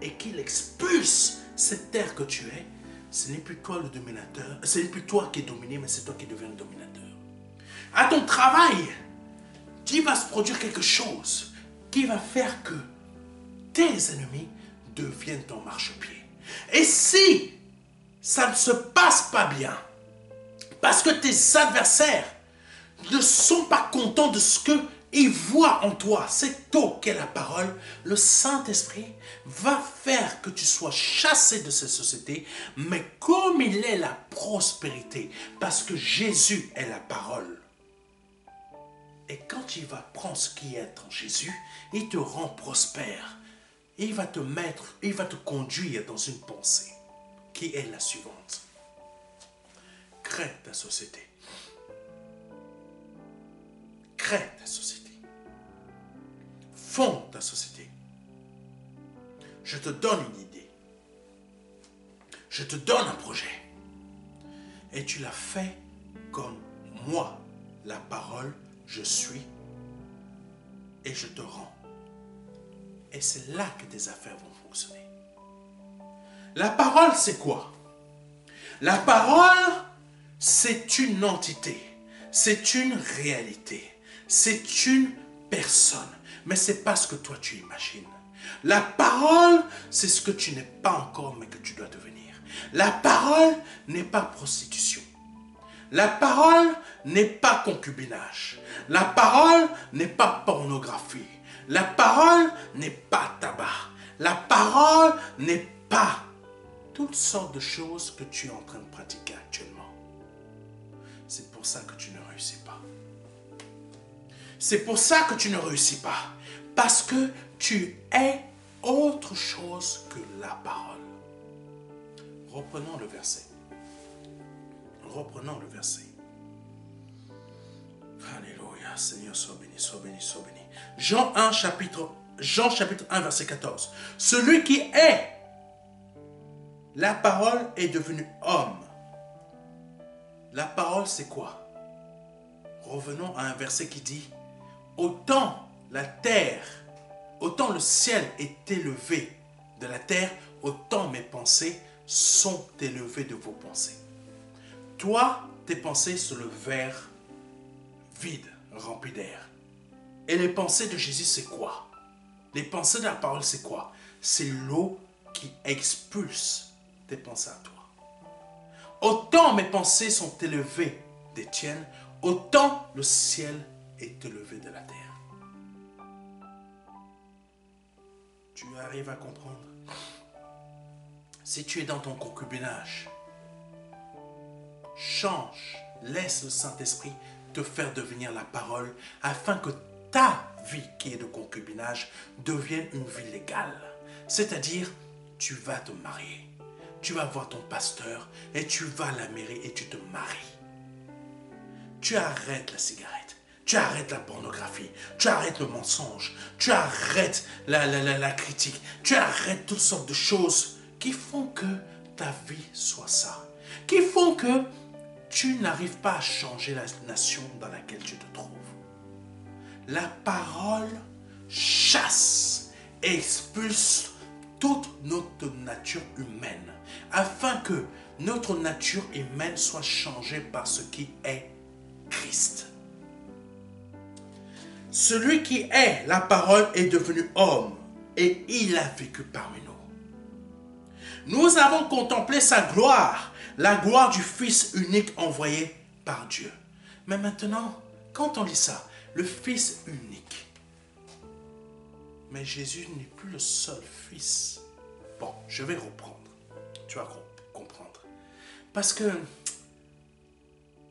et qu'il expulse cette terre que tu es, ce n'est plus toi le dominateur, ce n'est plus toi qui es dominé, mais c'est toi qui deviens le dominateur. À ton travail, il va se produire quelque chose qui va faire que tes ennemis deviennent ton marchepied. Et si ça ne se passe pas bien, parce que tes adversaires ne sont pas contents de ce qu'ils voient en toi, cette eau qu'est la parole, le Saint-Esprit va faire que tu sois chassé de cette société, mais comme il est la prospérité, parce que Jésus est la parole. Et quand il va prendre ce qui est en Jésus, il te rend prospère. Il va te conduire dans une pensée qui est la suivante. Crée ta société. Crée ta société. Fonde ta société. Je te donne une idée. Je te donne un projet. Et tu l'as fait comme moi, la parole, je suis. Et je te rends. Et c'est là que tes affaires vont fonctionner. La parole, c'est quoi? La parole, c'est une entité. C'est une réalité. C'est une personne. Mais ce n'est pas ce que toi tu imagines. La parole, c'est ce que tu n'es pas encore, mais que tu dois devenir. La parole n'est pas prostitution. La parole n'est pas concubinage. La parole n'est pas pornographie. La parole n'est pas tabac. La parole n'est pas toutes sortes de choses que tu es en train de pratiquer actuellement. C'est pour ça que tu ne réussis pas. C'est pour ça que tu ne réussis pas. Parce que tu es autre chose que la parole. Reprenons le verset. Reprenons le verset. Alléluia, Seigneur, sois béni, sois béni, sois béni. Jean chapitre 1, verset 14. Celui qui est la parole est devenu homme. La parole, c'est quoi? Revenons à un verset qui dit: autant la terre, autant le ciel est élevé de la terre, autant mes pensées sont élevées de vos pensées. Toi, tes pensées sont le verre vide, rempli d'air. Et les pensées de Jésus, c'est quoi? Les pensées de la parole, c'est quoi? C'est l'eau qui expulse tes pensées à toi. Autant mes pensées sont élevées des tiennes, autant le ciel est élevé de la terre. Tu arrives à comprendre? Si tu es dans ton concubinage, change, laisse le Saint-Esprit te faire devenir la parole afin que ta vie qui est de concubinage devienne une vie légale. C'est-à-dire, tu vas te marier, tu vas voir ton pasteur et tu vas à la mairie et tu te maries. Tu arrêtes la cigarette, tu arrêtes la pornographie, tu arrêtes le mensonge, tu arrêtes la critique, tu arrêtes toutes sortes de choses qui font que ta vie soit ça, qui font que tu n'arrives pas à changer la nation dans laquelle tu te trouves. La parole chasse et expulse toute notre nature humaine, afin que notre nature humaine soit changée par ce qui est Christ. Celui qui est la parole est devenu homme et il a vécu parmi nous. Nous avons contemplé sa gloire, la gloire du Fils unique envoyé par Dieu. Mais maintenant, quand on lit ça, le Fils unique. Mais Jésus n'est plus le seul Fils. Bon, je vais reprendre. Tu vas comprendre. Parce que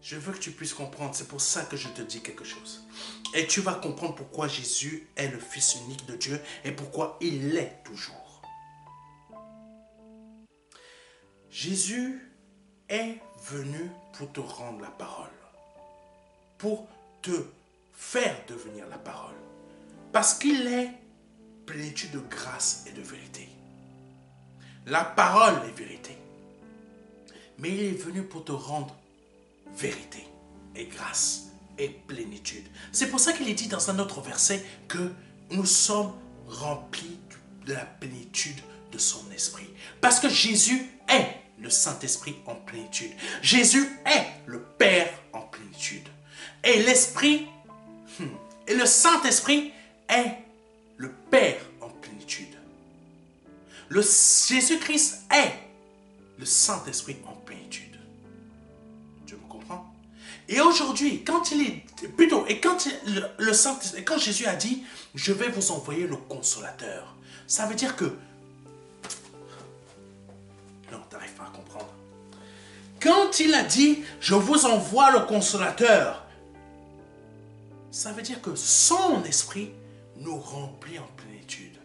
je veux que tu puisses comprendre. C'est pour ça que je te dis quelque chose. Et tu vas comprendre pourquoi Jésus est le Fils unique de Dieu et pourquoi il l'est toujours. Jésus est venu pour te rendre la parole, pour te faire devenir la parole, parce qu'il est plénitude de grâce et de vérité. La parole est vérité, mais il est venu pour te rendre vérité et grâce et plénitude. C'est pour ça qu'il est dit dans un autre verset que nous sommes remplis de la plénitude de son esprit. Parce que Jésus est le Saint-Esprit en plénitude. Jésus est le Père en plénitude. Et l'Esprit, et le Saint-Esprit est le Père en plénitude. Jésus-Christ est le Saint-Esprit en plénitude. Tu me comprends? Et aujourd'hui, quand il est plutôt, et quand le Saint-Esprit, quand Jésus a dit, je vais vous envoyer le Consolateur, ça veut dire que, non, tu n'arrives pas à comprendre. Quand il a dit, je vous envoie le Consolateur, ça veut dire que son esprit nous remplit en plénitude.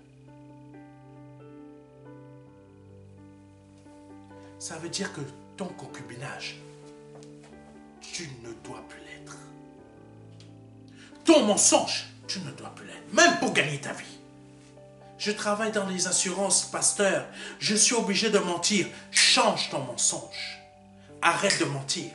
Ça veut dire que ton concubinage, tu ne dois plus l'être. Ton mensonge, tu ne dois plus l'être. Même pour gagner ta vie. Je travaille dans les assurances, pasteur. Je suis obligé de mentir. Change ton mensonge. Arrête de mentir.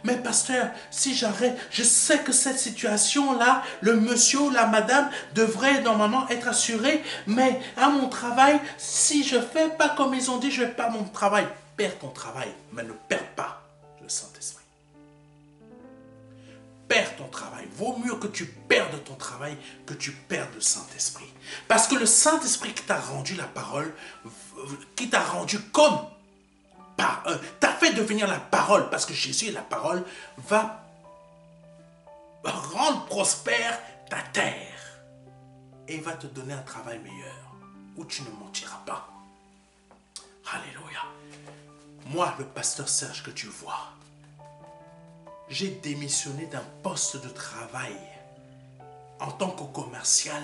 Mais pasteur, si j'arrête, je sais que cette situation-là, le monsieur ou la madame devrait normalement être assuré, mais à mon travail, si je ne fais pas comme ils ont dit, je ne vais pas mon travail. Perds ton travail, mais ne perds pas le Saint-Esprit. Perds ton travail. Vaut mieux que tu perdes ton travail que tu perdes le Saint-Esprit. Parce que le Saint-Esprit qui t'a rendu la parole, qui t'a rendu comme t'a fait devenir la parole, parce que Jésus est la parole, va rendre prospère ta terre et va te donner un travail meilleur où tu ne mentiras pas. Alléluia. Moi, le pasteur Serge que tu vois, j'ai démissionné d'un poste de travail en tant que commercial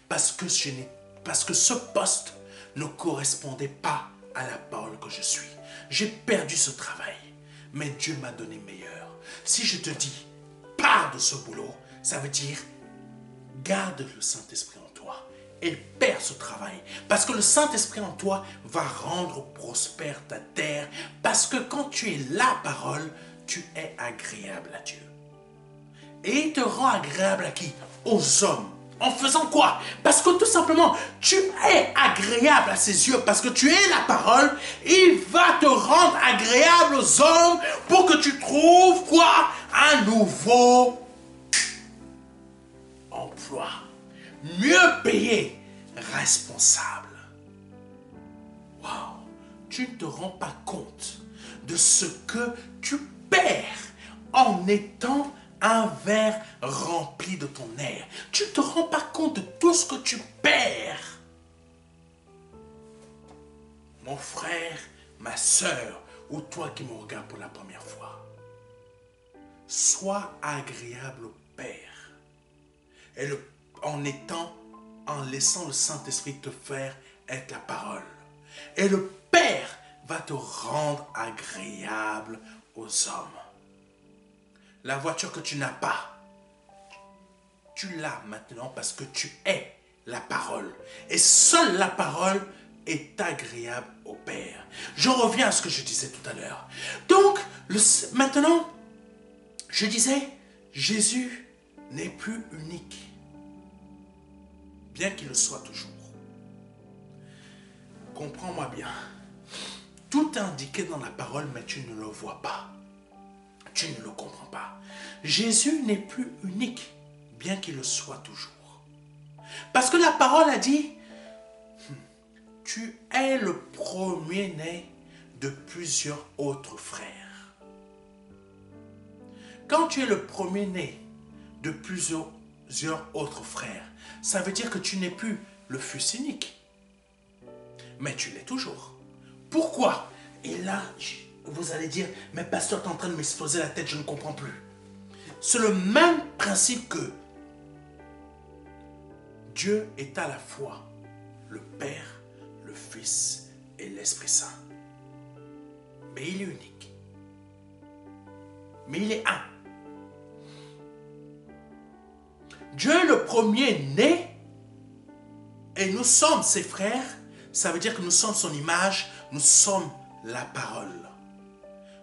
parce que ce poste ne correspondait pas à la parole que je suis. J'ai perdu ce travail, mais Dieu m'a donné meilleur. Si je te dis, pars de ce boulot, ça veut dire, garde le Saint-Esprit en toi et perds ce travail. Parce que le Saint-Esprit en toi va rendre prospère ta terre. Parce que quand tu es la parole, tu es agréable à Dieu. Et il te rend agréable à qui? Aux hommes. En faisant quoi? Parce que tout simplement, tu es agréable à ses yeux, parce que tu es la parole. Il va te rendre agréable aux hommes pour que tu trouves quoi? Un nouveau emploi. Mieux payé, responsable. Waouh! Tu ne te rends pas compte de ce que tu perds en étant un verre rempli de ton air. Tu ne te rends pas compte de tout ce que tu perds. Mon frère, ma soeur, ou toi qui me regardes pour la première fois, sois agréable au Père. Et en laissant le Saint-Esprit te faire être la parole. Et le Père va te rendre agréable aux hommes. La voiture que tu n'as pas, tu l'as maintenant parce que tu es la parole. Et seule la parole est agréable au Père. Je reviens à ce que je disais tout à l'heure. Donc, maintenant, je disais, Jésus n'est plus unique, bien qu'il le soit toujours. Comprends-moi bien. Tout est indiqué dans la parole, mais tu ne le vois pas. Tu ne le comprends pas. Jésus n'est plus unique, bien qu'il le soit toujours. Parce que la parole a dit, tu es le premier-né de plusieurs autres frères. Quand tu es le premier-né de plusieurs autres frères, ça veut dire que tu n'es plus le fils unique. Mais tu l'es toujours. Pourquoi? Et là, vous allez dire, mais pasteur, tu es en train de m'exploser la tête, je ne comprends plus. C'est le même principe que Dieu est à la fois le Père, le Fils et l'Esprit Saint. Mais il est unique. Mais il est un. Dieu est le premier-né et nous sommes ses frères. Ça veut dire que nous sommes son image, nous sommes la parole.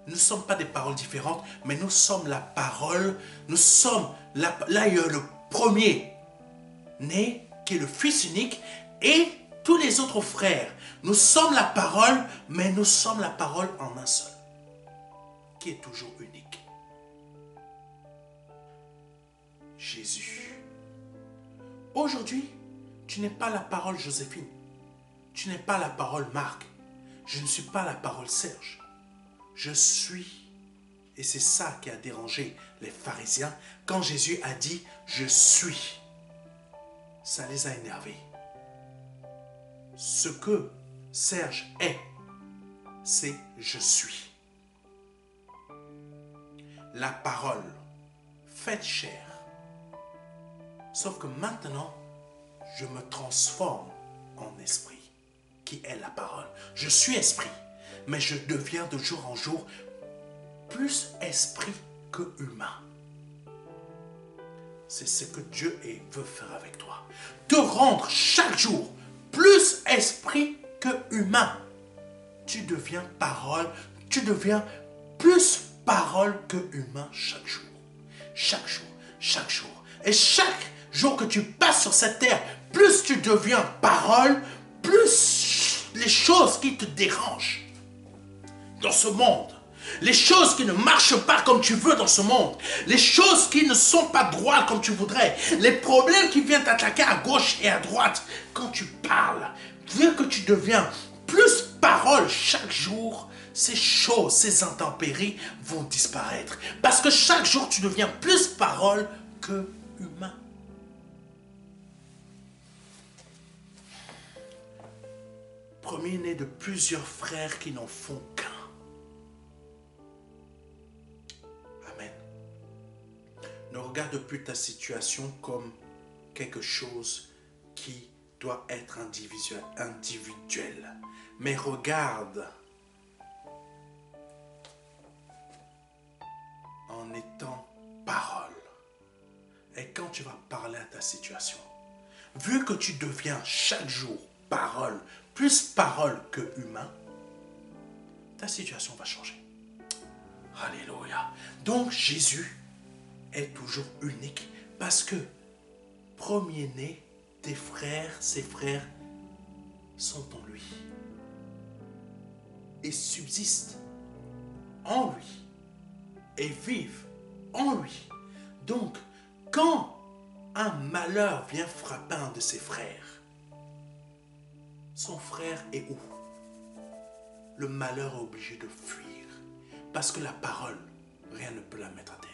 Nous ne sommes pas des paroles différentes, mais nous sommes la parole. Nous sommes, là il y a le premier né, qui est le Fils unique, et tous les autres frères. Nous sommes la parole, mais nous sommes la parole en un seul, qui est toujours unique. Jésus. Aujourd'hui, tu n'es pas la parole Joséphine. Tu n'es pas la parole Marc. Je ne suis pas la parole Serge. Je suis. Et c'est ça qui a dérangé les pharisiens quand Jésus a dit « Je suis ». Ça les a énervés. Ce que Serge est, c'est « Je suis ». La parole faite chair. Sauf que maintenant, je me transforme en esprit, qui est la parole. Je suis esprit, mais je deviens de jour en jour plus esprit que humain. C'est ce que Dieu veut faire avec toi. Te rendre chaque jour plus esprit que humain. Tu deviens parole, tu deviens plus parole que humain chaque jour. Chaque jour, chaque jour. Et chaque jour que tu passes sur cette terre, plus tu deviens parole, plus les choses qui te dérangent dans ce monde, les choses qui ne marchent pas comme tu veux dans ce monde, les choses qui ne sont pas droites comme tu voudrais, les problèmes qui viennent t'attaquer à gauche et à droite, quand tu parles, vu que tu deviens plus parole chaque jour, ces choses, ces intempéries vont disparaître. Parce que chaque jour, tu deviens plus parole que humain. Premier-né de plusieurs frères qui n'en font qu'un. Amen. Ne regarde plus ta situation comme quelque chose qui doit être individuel. Mais regarde en étant parole. Et quand tu vas parler à ta situation, vu que tu deviens chaque jour parole, plus parole que humain, ta situation va changer. Alléluia. Donc Jésus est toujours unique parce que premier-né des frères, ses frères sont en lui et subsistent en lui et vivent en lui. Donc, quand un malheur vient frapper un de ses frères, son frère est où? Le malheur est obligé de fuir. Parce que la parole, rien ne peut la mettre à terre.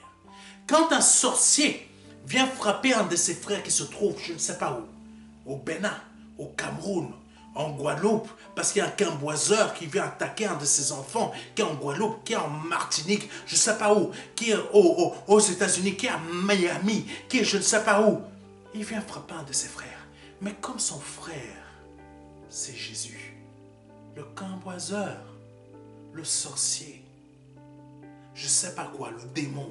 Quand un sorcier vient frapper un de ses frères qui se trouve, je ne sais pas où, au Bénin, au Cameroun, en Guadeloupe, parce qu'il y a un camboiseur qui vient attaquer un de ses enfants, qui est en Guadeloupe, qui est en Martinique, je ne sais pas où, qui est aux États-Unis, qui est à Miami, qui est je ne sais pas où. Il vient frapper un de ses frères. Mais comme son frère, c'est Jésus, le camboiseur, le sorcier, je ne sais pas quoi, le démon,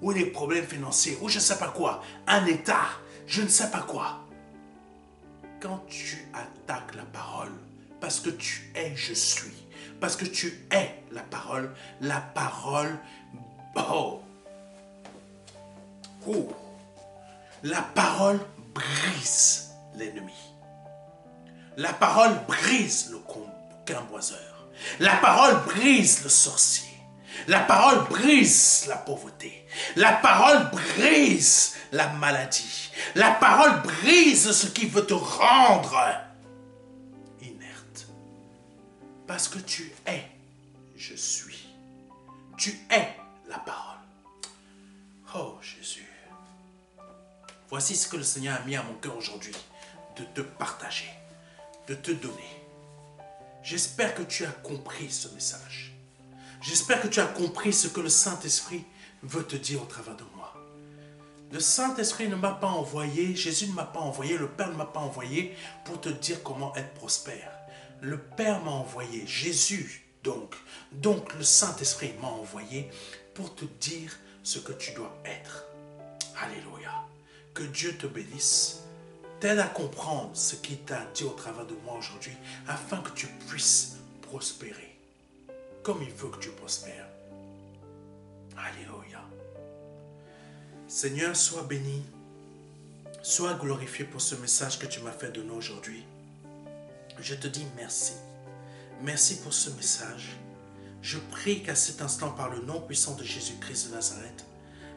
ou les problèmes financiers, ou je ne sais pas quoi, un état, je ne sais pas quoi. Quand tu attaques la parole, parce que tu es je suis, parce que tu es la parole, oh, la parole brise l'ennemi. La parole brise le camboiseur. La parole brise le sorcier. La parole brise la pauvreté. La parole brise la maladie. La parole brise ce qui veut te rendre inerte. Parce que tu es, je suis. Tu es la parole. Oh Jésus. Voici ce que le Seigneur a mis à mon cœur aujourd'hui, de te partager, de te donner. J'espère que tu as compris ce message. J'espère que tu as compris ce que le Saint-Esprit veut te dire au travers de moi. Le Saint-Esprit ne m'a pas envoyé, Jésus ne m'a pas envoyé, le Père ne m'a pas envoyé pour te dire comment être prospère. Le Père m'a envoyé, Jésus donc le Saint-Esprit m'a envoyé pour te dire ce que tu dois être. Alléluia. Que Dieu te bénisse, t'aide à comprendre ce qu'il t'a dit au travers de moi aujourd'hui, afin que tu puisses prospérer. comme il veut que tu prospères. Alléluia. Seigneur, sois béni, sois glorifié pour ce message que tu m'as fait donner aujourd'hui. Je te dis merci. Merci pour ce message. Je prie qu'à cet instant, par le nom puissant de Jésus-Christ de Nazareth,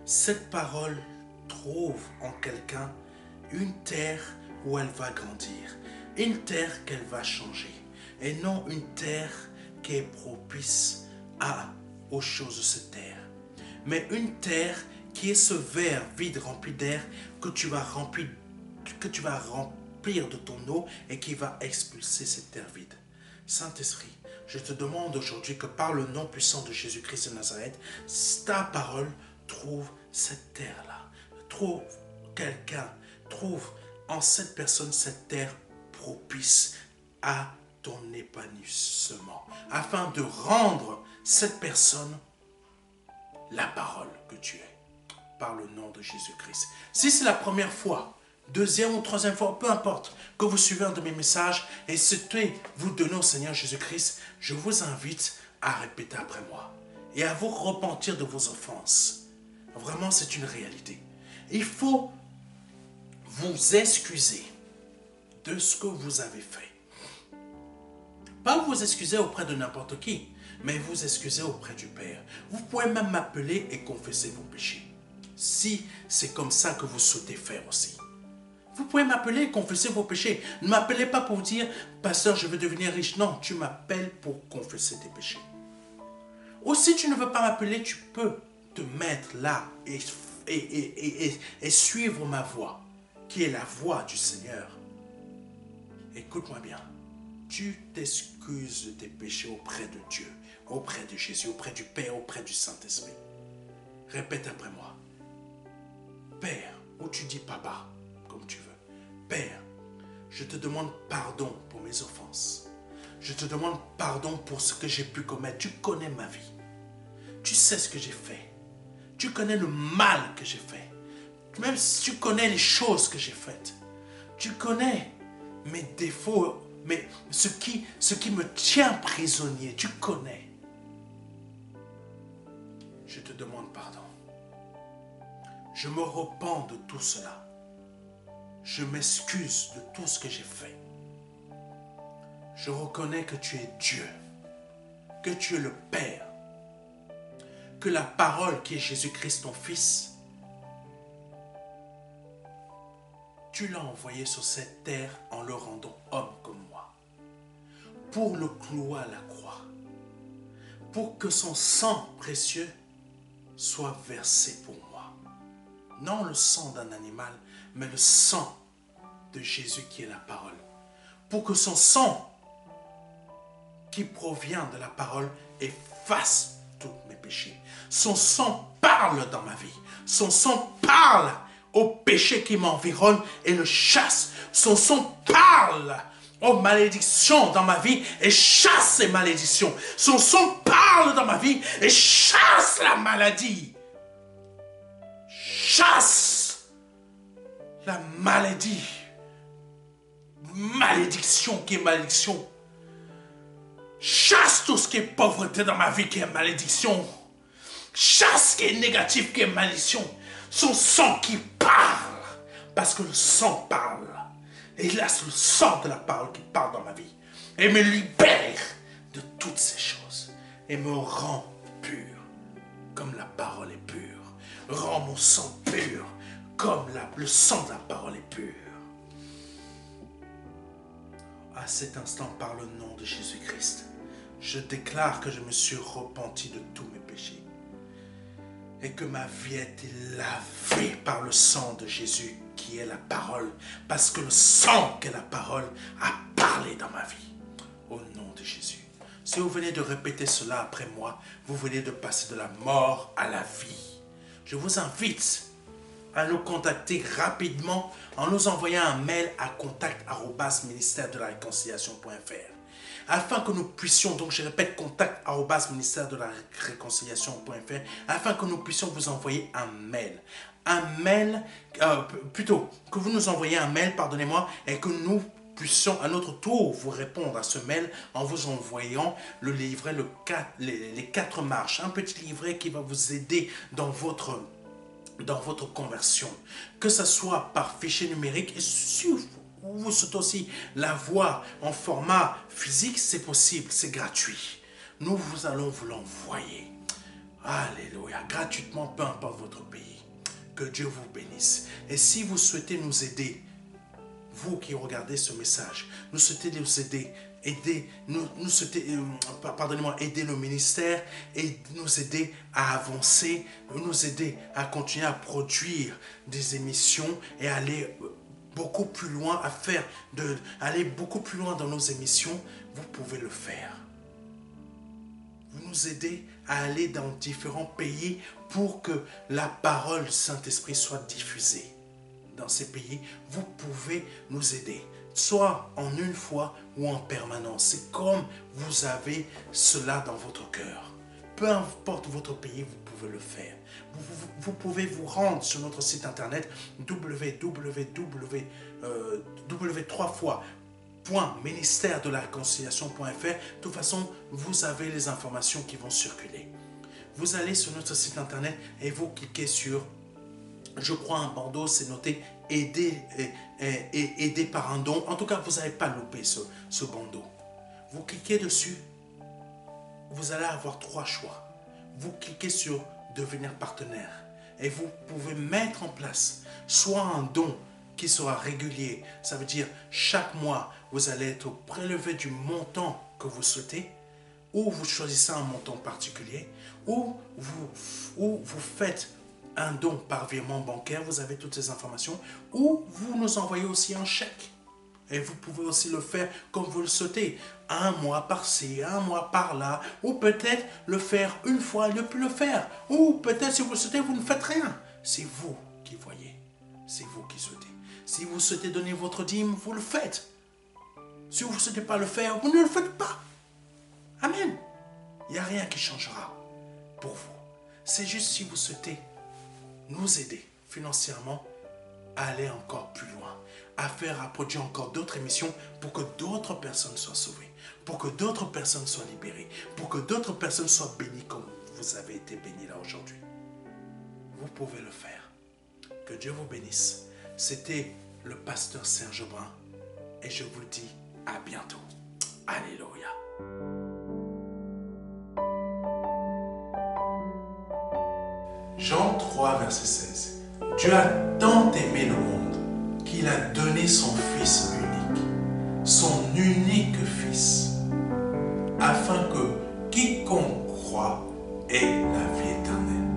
cette parole trouve en quelqu'un une terre où elle va grandir, une terre qu'elle va changer, et non une terre qui est propice aux choses de cette terre, mais une terre qui est ce verre vide rempli d'air que tu vas remplir de ton eau et qui va expulser cette terre vide. Saint-Esprit, je te demande aujourd'hui que par le nom puissant de Jésus-Christ de Nazareth, ta parole trouve cette terre-là. Trouve quelqu'un, trouve en cette personne cette terre propice à ton épanouissement, afin de rendre cette personne la parole que tu es, par le nom de Jésus-Christ. Si c'est la première fois, deuxième ou troisième fois, peu importe, que vous suivez un de mes messages et souhaitez vous donner au Seigneur Jésus-Christ, je vous invite à répéter après moi et à vous repentir de vos offenses. Vraiment, c'est une réalité. Il faut vous excuser de ce que vous avez fait. Pas vous excuser auprès de n'importe qui, mais vous excuser auprès du Père. Vous pouvez même m'appeler et confesser vos péchés. Si c'est comme ça que vous souhaitez faire aussi. Vous pouvez m'appeler et confesser vos péchés. Ne m'appelez pas pour dire, pasteur, je veux devenir riche. Non, tu m'appelles pour confesser tes péchés. Ou si tu ne veux pas m'appeler, tu peux te mettre là et suivre ma voix, qui est la voix du Seigneur. Écoute-moi bien. Tu t'excuses de tes péchés auprès de Dieu, auprès de Jésus, auprès du Père, auprès du Saint-Esprit. Répète après moi. Père, ou tu dis papa, comme tu veux. Père, je te demande pardon pour mes offenses. Je te demande pardon pour ce que j'ai pu commettre. Tu connais ma vie. Tu sais ce que j'ai fait. Tu connais le mal que j'ai fait. Même si tu connais les choses que j'ai faites. Tu connais mes défauts, mais ce qui me tient prisonnier. Tu connais. Je te demande pardon. Je me repens de tout cela. Je m'excuse de tout ce que j'ai fait. Je reconnais que tu es Dieu, que tu es le Père, que la parole qui est Jésus-Christ, ton Fils, tu l'as envoyé sur cette terre en le rendant homme comme moi, pour le clouer à la croix, pour que son sang précieux soit versé pour moi. Non le sang d'un animal, mais le sang de Jésus qui est la parole. Pour que son sang qui provient de la parole efface tous mes péchés. Son sang parle dans ma vie. Son sang parle aux péchés qui m'environnent et le chasse. Son sang parle aux malédictions dans ma vie et chasse ces malédictions. Son sang parle dans ma vie et chasse la maladie. Chasse la maladie. Malédiction qui est malédiction. Chasse tout ce qui est pauvreté dans ma vie qui est malédiction. Chasse ce qui est négatif qui est malédiction. Son sang qui parle. Parce que le sang parle. Et il a le sang de la parole qui parle dans ma vie. Et me libère de toutes ces choses. Et me rend pur. Comme la parole est pure. Rends mon sang pur. Comme le sang de la parole est pur. À cet instant, par le nom de Jésus-Christ, je déclare que je me suis repenti de tous mes péchés et que ma vie a été lavée par le sang de Jésus qui est la parole, parce que le sang qui est la parole a parlé dans ma vie. Au nom de Jésus. Si vous venez de répéter cela après moi, vous venez de passer de la mort à la vie. Je vous invite à nous contacter rapidement en nous envoyant un mail à contact@ministère-de-la-réconciliation.fr afin que nous puissions, donc je répète, contact@ministère-de-la-réconciliation.fr afin que nous puissions vous envoyer un mail. Plutôt, que vous nous envoyez un mail, pardonnez-moi, et que nous puissions à notre tour vous répondre à ce mail en vous envoyant le livret, les 4 marches. Un petit livret qui va vous aider dans votre conversion. Que ce soit par fichier numérique et si vous souhaitez aussi l'avoir en format physique, c'est possible, c'est gratuit. Nous allons vous l'envoyer. Alléluia, gratuitement, peu importe votre pays. Que Dieu vous bénisse. Et si vous souhaitez nous aider, vous qui regardez ce message, nous souhaitez nous aider, aider le ministère et nous aider à avancer, nous aider à continuer à produire des émissions et aller beaucoup plus loin, aller beaucoup plus loin dans nos émissions, vous pouvez le faire. Vous nous aidez à aller dans différents pays pour que la parole du Saint-Esprit soit diffusée. Dans ces pays, vous pouvez nous aider, soit en une fois ou en permanence. C'est comme vous avez cela dans votre cœur. Peu importe votre pays, vous pouvez le faire. Vous pouvez vous rendre sur notre site internet www.ministère-de-la-réconciliation.fr. De toute façon, vous avez les informations qui vont circuler. Vous allez sur notre site internet et vous cliquez sur, je crois un bandeau, c'est noté aider par un don. En tout cas, vous n'allez pas louper ce bandeau. Vous cliquez dessus, vous allez avoir 3 choix. Vous cliquez sur devenir partenaire et vous pouvez mettre en place soit un don qui sera régulier, ça veut dire chaque mois vous allez être prélevé du montant que vous souhaitez, ou vous choisissez un montant particulier, ou vous faites un don par virement bancaire, vous avez toutes ces informations, ou vous nous envoyez aussi un chèque. Et vous pouvez aussi le faire comme vous le souhaitez, un mois par-ci, un mois par-là, ou peut-être le faire une fois et ne plus le faire, ou peut-être si vous le souhaitez, vous ne faites rien. C'est vous qui voyez, c'est vous qui souhaitez. Si vous souhaitez donner votre dîme, vous le faites. Si vous ne souhaitez pas le faire, vous ne le faites pas. Amen. Il n'y a rien qui changera pour vous. C'est juste si vous souhaitez nous aider financièrement à aller encore plus loin, à produire encore d'autres émissions pour que d'autres personnes soient sauvées, pour que d'autres personnes soient libérées, pour que d'autres personnes soient bénies comme vous avez été bénis là aujourd'hui. Vous pouvez le faire. Que Dieu vous bénisse. C'était le pasteur Serge Brun et je vous dis à bientôt. Alléluia. Jean 3, verset 16. Dieu a tant aimé le monde qu'il a donné son Fils unique Fils, afin que quiconque croit ait la vie éternelle.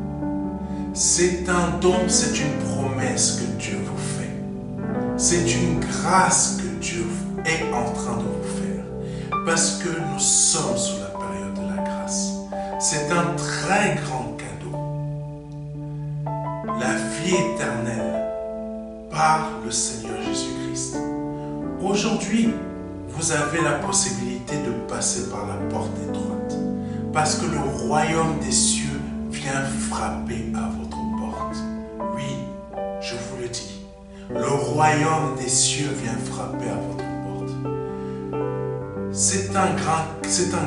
C'est un don, c'est une promesse que Dieu vous fait. C'est une grâce que Dieu est en train de vous faire, parce que nous sommes sous la période de la grâce. C'est un très grand cadeau. La vie éternelle par le Seigneur Jésus-Christ. Aujourd'hui, vous avez la possibilité de passer par la porte étroite, parce que le royaume des cieux vient frapper à votre porte. Oui, je vous le dis, le royaume des cieux vient frapper à votre porte. C'est un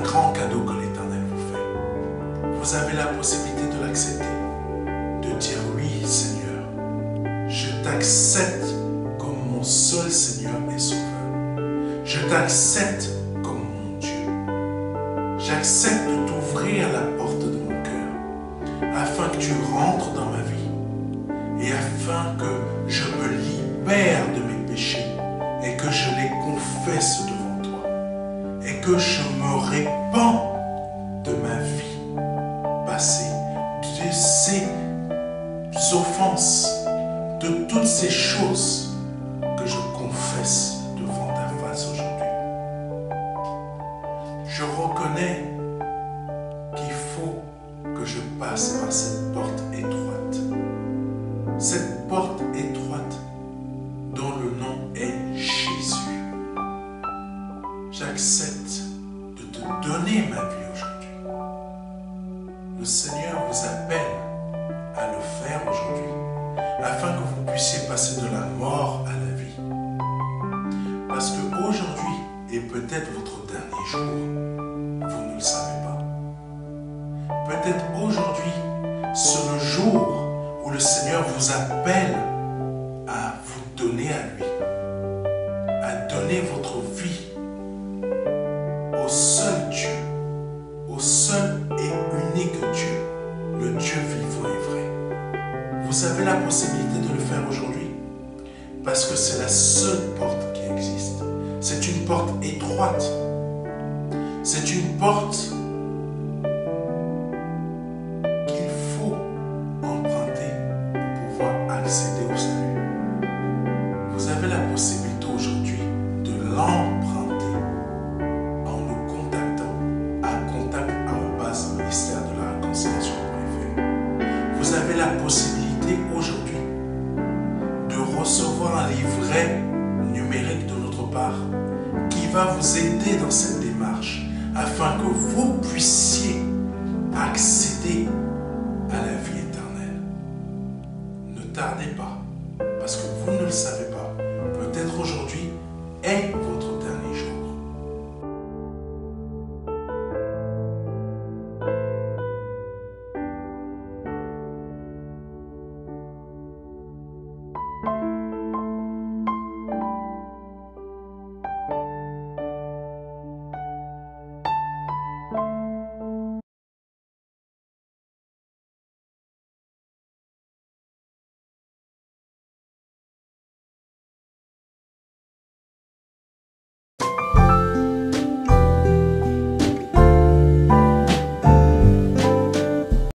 grand cadeau que l'Éternel vous fait. Vous avez la possibilité de l'accepter, de dire oui, Seigneur, je t'accepte comme mon seul Seigneur et Sauveur. Je t'accepte comme mon Dieu. J'accepte de t'ouvrir la porte de mon cœur afin que tu rentres dans ma vie et afin que je me libère de mes péchés et que je les confesse devant toi et que je me répands de ma vie passée, de ces offenses, de toutes ces choses que je confesse devant ta face aujourd'hui. Je reconnais qu'il faut que je passe par cette porte étroite. Cette porte étroite dont le nom est Jésus. J'accepte de te donner ma vie aujourd'hui. Le Seigneur vous appelle à le faire aujourd'hui, afin que vous puissiez passer de la mort à la vie. Parce que peut-être votre dernier jour. Vous ne le savez pas. Peut-être aujourd'hui, c'est le jour où le Seigneur vous appelle à vous donner à lui, à donner votre vie au seul Dieu, au seul et unique Dieu, le Dieu vivant et vrai. Vous avez la possibilité de le faire aujourd'hui parce que c'est la seule porte qui existe. C'est une porte étroite. C'est une porte qu'il faut emprunter pour pouvoir accéder au salut. Vous avez la possibilité aujourd'hui de l'emprunter en nous contactant à contact@ministère-de-la-réconciliation.fr. Vous avez la possibilité aujourd'hui de recevoir un livret numérique de notre part qui va vous aider dans cette démarche afin que vous puissiez accéder à la vie éternelle. Ne tardez pas, parce que vous ne le savez pas. Peut-être aujourd'hui,